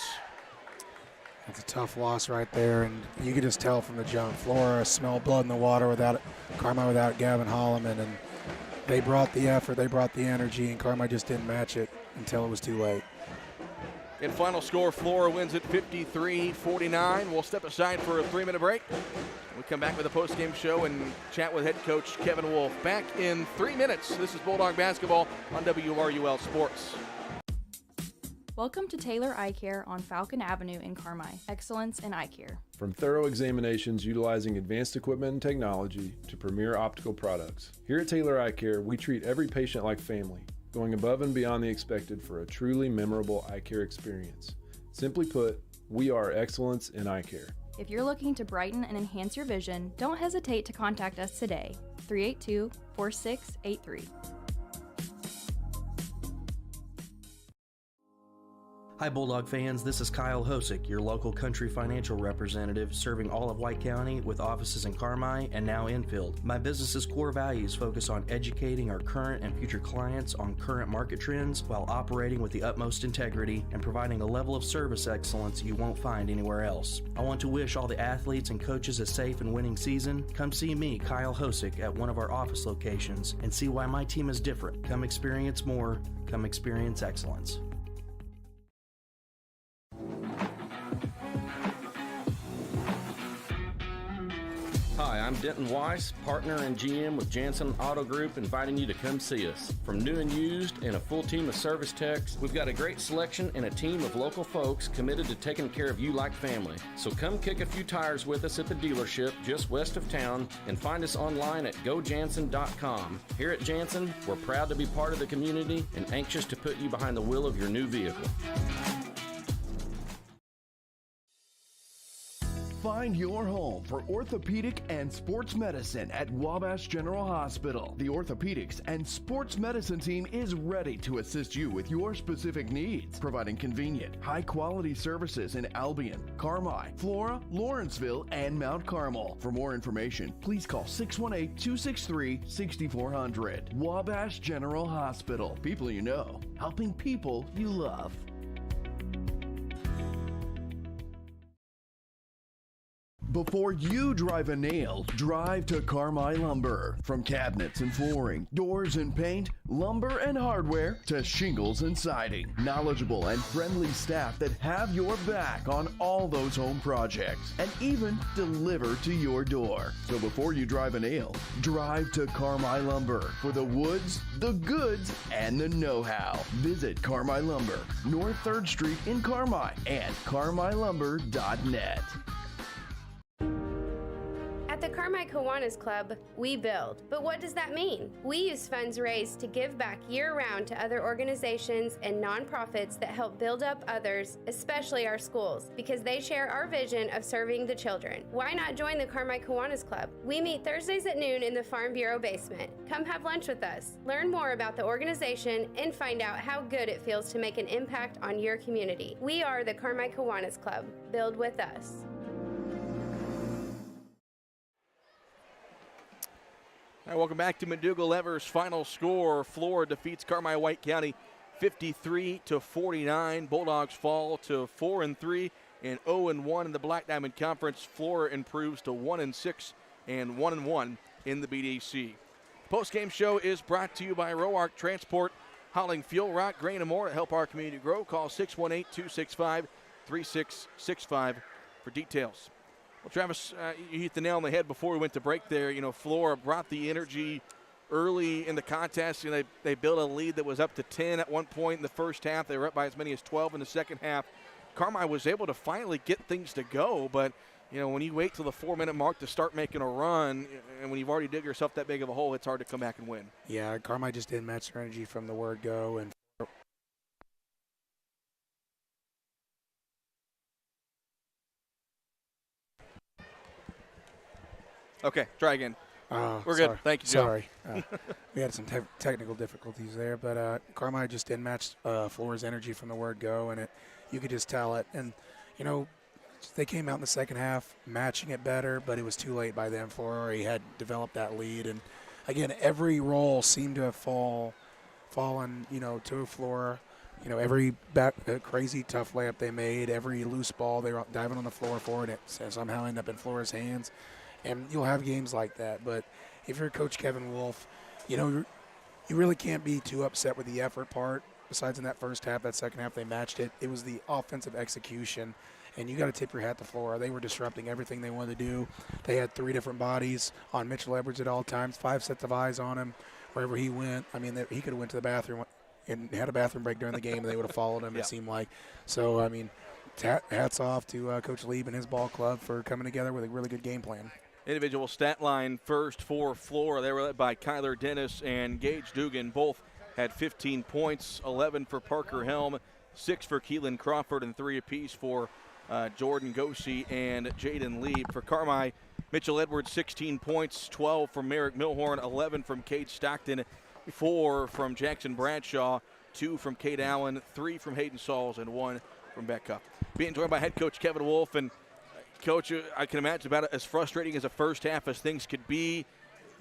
That's a tough loss right there, and you could just tell from the jump. Flora smelled blood in the water without Carmi, without Gavin Holloman, and they brought the effort, they brought the energy, and Carmi just didn't match it until it was too late. In final score, Flora wins at 53-49. We'll step aside for a 3-minute break. We'll come back with a post-game show and chat with head coach Kevin Wolf. Back in 3 minutes. This is Bulldog Basketball on WRUL Sports. Welcome to Taylor Eye Care on Falcon Avenue in Carmi. Excellence in eye care. From thorough examinations utilizing advanced equipment and technology to premier optical products. Here at Taylor Eye Care, we treat every patient like family, going above and beyond the expected for a truly memorable eye care experience. Simply put, we are excellence in eye care. If you're looking to brighten and enhance your vision, don't hesitate to contact us today. 382-4683. Hi Bulldog fans, this is Kyle Hosick, your local country financial representative serving all of White County with offices in Carmi and now Enfield. My business's core values focus on educating our current and future clients on current market trends while operating with the utmost integrity and providing a level of service excellence you won't find anywhere else. I want to wish all the athletes and coaches a safe and winning season. Come see me, Kyle Hosick, at one of our office locations and see why my team is different. Come experience more. Come experience excellence. Hi, I'm Denton Weiss, partner and GM with Jansen Auto Group, inviting you to come see us. From new and used and a full team of service techs, we've got a great selection and a team of local folks committed to taking care of you like family. So come kick a few tires with us at the dealership just west of town and find us online at gojansen.com. Here at Jansen, we're proud to be part of the community and anxious to put you behind the wheel of your new vehicle. Find your home for orthopedic and sports medicine at Wabash General Hospital. The orthopedics and sports medicine team is ready to assist you with your specific needs, providing convenient, high-quality services in Albion, Carmi, Flora, Lawrenceville, and Mount Carmel. For more information, please call 618-263-6400. Wabash General Hospital. People you know, helping people you love. Before you drive a nail, drive to Carmi Lumber. From cabinets and flooring, doors and paint, lumber and hardware, to shingles and siding. Knowledgeable and friendly staff that have your back on all those home projects and even deliver to your door. So before you drive a nail, drive to Carmi Lumber for the woods, the goods, and the know-how. Visit Carmi Lumber, North 3rd Street in Carmi and carmilumber.net. At the Carmichael Kiwanis Club, we build. But what does that mean? We use funds raised to give back year-round to other organizations and nonprofits that help build up others, especially our schools, because they share our vision of serving the children. Why not join the Carmichael Kiwanis Club? We meet Thursdays at noon in the Farm Bureau basement. Come have lunch with us, learn more about the organization, and find out how good it feels to make an impact on your community. We are the Carmichael Kiwanis Club. Build with us. All right, welcome back to McDougal-Evers' final score. Flora defeats Carmi-White County 53-49. Bulldogs fall to 4-3 and 0-1 in the Black Diamond Conference. Flora improves to 1-6 and 1-1 in the BDC. Postgame show is brought to you by Roark Transport, hauling fuel, rock, grain, and more to help our community grow. Call 618-265-3665 for details. Well, Travis, you hit the nail on the head before we went to break there. You know, Flora brought the energy early in the contest. You know, they built a lead that was up to 10 at one point in the first half. They were up by as many as 12 in the second half. Carmi was able to finally get things to go, but, you know, when you wait till the 4-minute mark to start making a run, and when you've already dug yourself that big of a hole, it's hard to come back and win. Yeah, Carmi just didn't match their energy from the word go, and Okay, try again. We're sorry. good. Thank you, Joe. Sorry. We had some technical difficulties there, but Carmi just didn't match Flora's energy from the word go, and you could just tell it. And, you know, they came out in the second half matching it better, but it was too late by then. Flora already had developed that lead. And, again, every role seemed to have fallen, you know, to Flora. You know, every crazy tough layup they made, every loose ball they were diving on the floor for it, it somehow ended up in Flora's hands. And you'll have games like that. But if you're Coach Kevin Wolf, you know, you really can't be too upset with the effort part. Besides in that first half, that second half, they matched it. It was the offensive execution. And you got to tip your hat to Flora. They were disrupting everything they wanted to do. They had 3 different bodies on Mitchell Edwards at all times, 5 sets of eyes on him wherever he went. I mean, he could have went to the bathroom and had a bathroom break during the game, and they would have followed him, It seemed like. So, I mean, hats off to Coach Lieb and his ball club for coming together with a really good game plan. Individual stat line first for Flora. They were led by Kyler Dennis and Gage Dugan. Both had 15 points, 11 for Parker Helm, 6 for Keelan Crawford, and 3 apiece for Jordan Gosi and Jaden Lieb. For Carmi, Mitchell Edwards, 16 points, 12 from Merrick Milhorn, 11 from Cade Stockton, 4 from Jackson Bradshaw, 2 from Cade Allen, 3 from Hayden Sauls, and 1 from Becca. Being joined by head coach Kevin Wolf. And Coach, I can imagine about it as frustrating as a first half as things could be.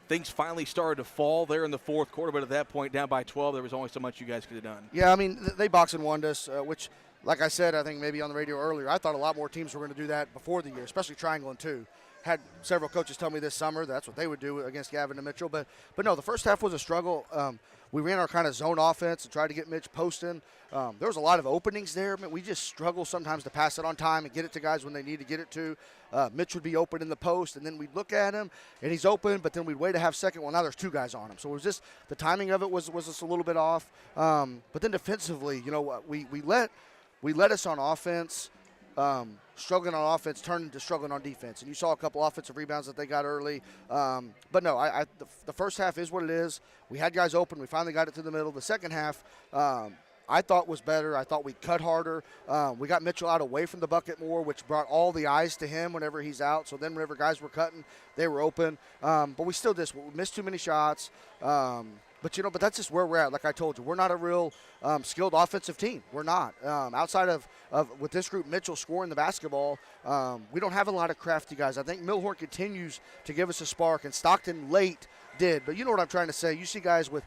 Things finally started to fall there in the fourth quarter, but at that point, down by 12, there was only so much you guys could have done. Yeah, I mean, they boxed and won us, which, like I said, I think maybe on the radio earlier, I thought a lot more teams were going to do that before the year, especially Triangle and 2. Had several coaches tell me this summer that's what they would do against Gavin and Mitchell. But no, the first half was a struggle. We ran our kind of zone offense and tried to get Mitch posting. There was a lot of openings there. I mean, we just struggle sometimes to pass it on time and get it to guys when they need to get it to. Mitch would be open in the post, and then we'd look at him, and he's open, but then we'd wait a half second. Well, now there's 2 guys on him. So it was just the timing of it was just a little bit off. But then defensively, you know, we let us on offense. Struggling on offense turned into struggling on defense. And you saw a couple offensive rebounds that they got early. But no, the first half is what it is. We had guys open. We finally got it to the middle. The second half, I thought was better. I thought we cut harder. We got Mitchell out away from the bucket more, which brought all the eyes to him whenever he's out. So then whenever guys were cutting, they were open. But we still just missed too many shots. But, you know, that's just where we're at. Like I told you, we're not a real skilled offensive team. We're not. Outside of with this group, Mitchell scoring the basketball, we don't have a lot of crafty guys. I think Milhorn continues to give us a spark, and Stockton late did. But you know what I'm trying to say. You see guys with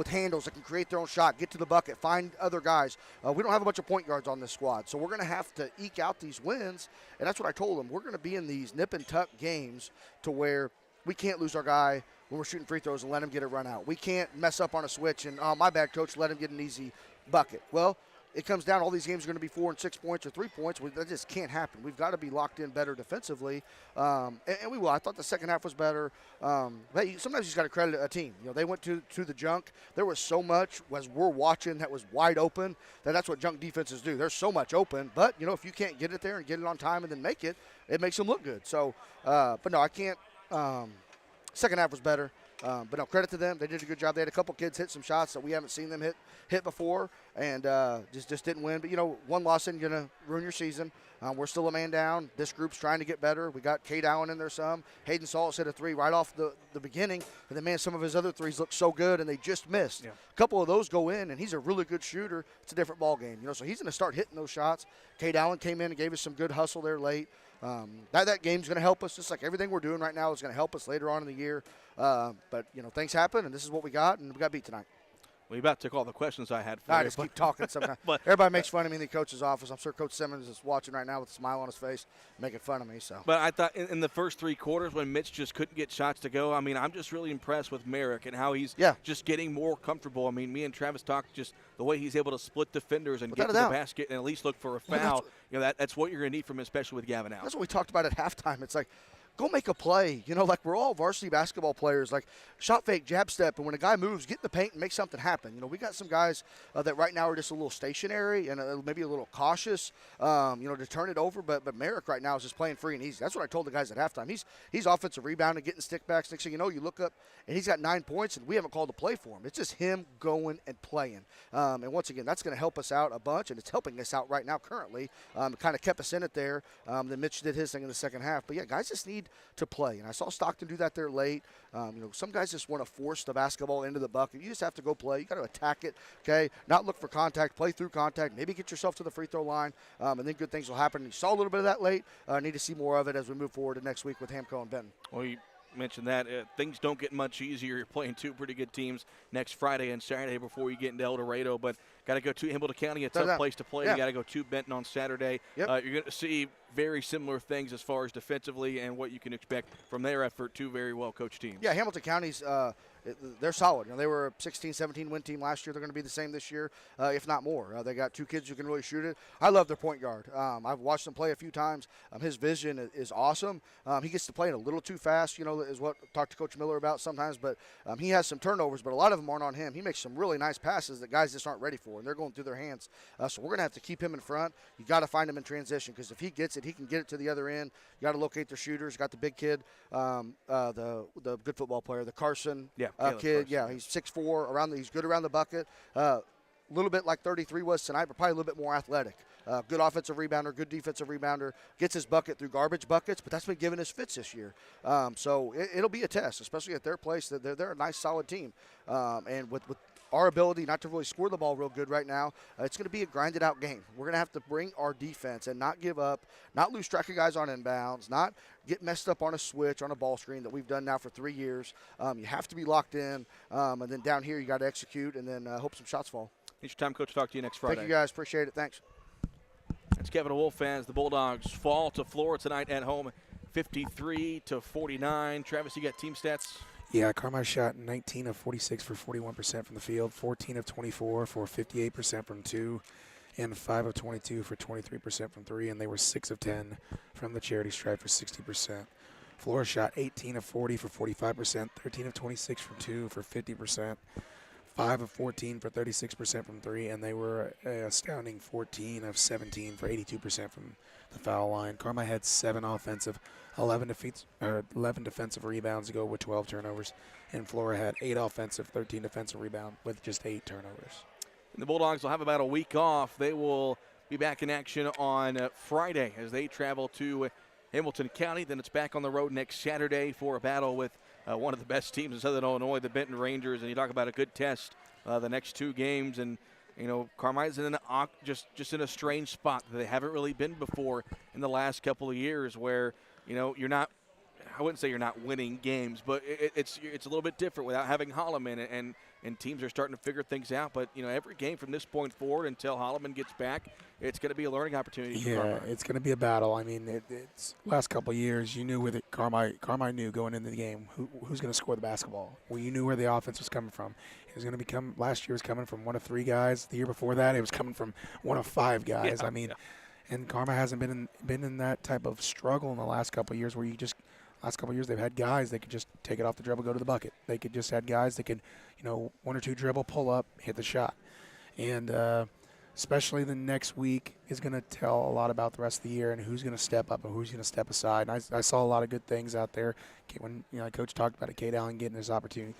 handles that can create their own shot, get to the bucket, find other guys. We don't have a bunch of point guards on this squad. So we're going to have to eke out these wins, and that's what I told them. We're going to be in these nip and tuck games to where we can't lose our guy when we're shooting free throws and let him get a run out. We can't mess up on a switch and, oh, my bad, coach, let him get an easy bucket. Well, it comes down, all these games are going to be 4 and 6 points or 3 points. That just can't happen. We've got to be locked in better defensively, and we will. I thought the second half was better. But sometimes you just got to credit a team. You know, they went to the junk. There was so much as we're watching that was wide open that's what junk defenses do. There's so much open, but, you know, if you can't get it there and get it on time and then make it, it makes them look good. So, but no, I can't Second half was better. But no, credit to them. They did a good job. They had a couple kids hit some shots that we haven't seen them hit before, and just didn't win. But, one loss isn't going to ruin your season. We're still a man down. This group's trying to get better. We got Cade Allen in there some. Hayden Saltz hit a 3 right off the beginning. And then, man, some of his other threes look so good, and they just missed. Yeah. A couple of those go in, and he's a really good shooter. It's a different ball game. So he's going to start hitting those shots. Cade Allen came in and gave us some good hustle there late. That game's going to help us, just like everything we're doing right now is going to help us later on in the year. But things happen, and this is what we got, and we got beat tonight. Well, you about took all the questions I had for I you. just keep talking sometimes. But everybody makes fun of me in the coach's office. I'm sure Coach Simmons is watching right now with a smile on his face, making fun of me. So. But I thought in the first 3 quarters when Mitch just couldn't get shots to go, I'm just really impressed with Merrick and how he's just getting more comfortable. Me and Travis talked just the way he's able to split defenders and get to the basket and at least look for a foul. That's what you're going to need from him, especially with Gavin out. That's what we talked about at halftime. It's like, go make a play. Like we're all varsity basketball players. Like shot fake, jab step, and when a guy moves, get in the paint and make something happen. We got some guys that right now are just a little stationary and maybe a little cautious, to turn it over. But Merrick right now is just playing free and easy. That's what I told the guys at halftime. He's offensive rebounding, getting stickbacks. Next thing you know, you look up and he's got 9 points, and we haven't called a play for him. It's just him going and playing. And once again, that's going to help us out a bunch, and it's helping us out right now currently. It kind of kept us in it there. Then Mitch did his thing in the second half. But, yeah, guys just need to play. And I saw Stockton do that there late. Some guys just want to force the basketball into the bucket. You just have to go play. You got to attack it, okay? Not look for contact, play through contact, maybe get yourself to the free throw line, and then good things will happen. You saw a little bit of that late. Need to see more of it as we move forward to next week with Hamco and Benton. Well, you mentioned that. Things don't get much easier. You're playing 2 pretty good teams next Friday and Saturday before you get into El Dorado, but got to go to Hamilton County, a tough place to play. Yeah. You got to go to Benton on Saturday. Yep. You're going to see very similar things as far as defensively and what you can expect from their effort. 2 very well-coached teams. Yeah, Hamilton County's they're solid. They were a 16, 17 win team last year. They're going to be the same this year, if not more. They got 2 kids who can really shoot it. I love their point guard. I've watched him play a few times. His vision is awesome. He gets to play it a little too fast, is what I talked to Coach Miller about sometimes. But he has some turnovers, but a lot of them aren't on him. He makes some really nice passes that guys just aren't ready for, and they're going through their hands. So we're going to have to keep him in front. You got to find him in transition, because if he gets it, he can get it to the other end. You got to locate their shooters. Got the big kid, the good football player, the Carson kid. Carson. Yeah, he's 6'4", he's good around the bucket. A little bit like 33 was tonight, but probably a little bit more athletic. Good offensive rebounder, good defensive rebounder. Gets his bucket through garbage buckets, but that's been giving us fits this year. So it'll be a test, especially at their place. They're a nice, solid team. And with our ability not to really score the ball real good right now, it's going to be a grinded-out game. We're going to have to bring our defense and not give up, not lose track of guys on inbounds, not get messed up on a switch, on a ball screen that we've done now for 3 years. You have to be locked in, and then down here you got to execute and then hope some shots fall. It's your time, Coach. Talk to you next Friday. Thank you, guys. Appreciate it. Thanks. That's Kevin Wolf as the Bulldogs fall to Flora tonight at home, 53-49. Travis, you got team stats? Yeah, Carmi shot 19 of 46 for 41% from the field, 14 of 24 for 58% from 2, and 5 of 22 for 23% from 3, and they were 6 of 10 from the charity stripe for 60%. Flora shot 18 of 40 for 45%, 13 of 26 from 2 for 50%, 5 of 14 for 36% from 3, and they were an astounding 14 of 17 for 82% from the foul line. Carmi had 7 offensive, 11 defensive rebounds to go with 12 turnovers, and Flora had 8 offensive, 13 defensive rebound with just 8 turnovers. And the Bulldogs will have about a week off. They will be back in action on Friday as they travel to Hamilton County. Then it's back on the road next Saturday for a battle with one of the best teams in Southern Illinois, the Benton Rangers. And you talk about a good test the next 2 games. And, Carmi's just in a strange spot that they haven't really been before in the last couple of years where, you're not – I wouldn't say you're not winning games, but it's a little bit different without having Holloman, and teams are starting to figure things out. But, every game from this point forward until Holloman gets back, it's going to be a learning opportunity for Carmi. It's going to be a battle. I mean, it's last couple of years, you knew with it, Carmi knew going into the game who's going to score the basketball. Well, you knew where the offense was coming from. It was going to last year was coming from one of 3 guys. The year before that, it was coming from one of 5 guys. And Carmi hasn't been in that type of struggle in the last couple of years where last couple of years, they've had guys that could just take it off the dribble, go to the bucket. They could just had guys that could, 1 or 2 dribble, pull up, hit the shot. And especially the next week, is going to tell a lot about the rest of the year and who's going to step up and who's going to step aside. And I saw a lot of good things out there when Coach talked about it, Cade Allen getting his opportunity.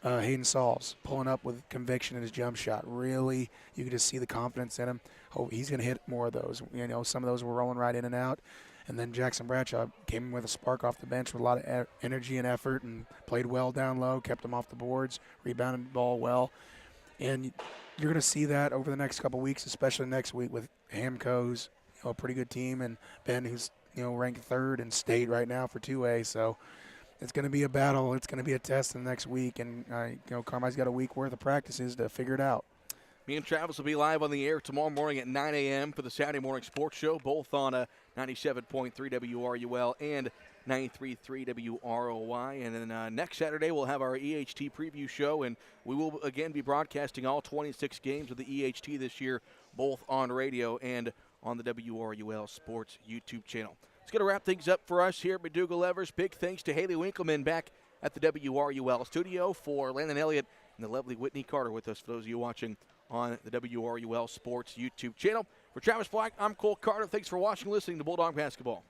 Hayden Sauls pulling up with conviction in his jump shot. Really, you can just see the confidence in him. Oh, he's going to hit more of those. Some of those were rolling right in and out. And then Jackson Bradshaw came in with a spark off the bench with a lot of energy and effort and played well down low, kept them off the boards, rebounded the ball well. And you're going to see that over the next couple weeks, especially next week with Hamco's, a pretty good team, and Ben, who's ranked 3rd in state right now for 2A. So it's going to be a battle. It's going to be a test in the next week, and Carmi's got a week worth of practices to figure it out. Me and Travis will be live on the air tomorrow morning at 9 a.m. for the Saturday Morning Sports Show, both on 97.3 WRUL and 93.3 WROY. And then next Saturday we'll have our EHT preview show, and we will again be broadcasting all 26 games of the EHT this year, both on radio and on the WRUL Sports YouTube channel. It's going to wrap things up for us here at McDougall-Evers. Big thanks to Haley Winkleman back at the WRUL studio, for Landon Elliott and the lovely Whitney Carter with us, for those of you watching on the WRUL Sports YouTube channel. For Travis Black, I'm Cole Carter. Thanks for watching and listening to Bulldog Basketball.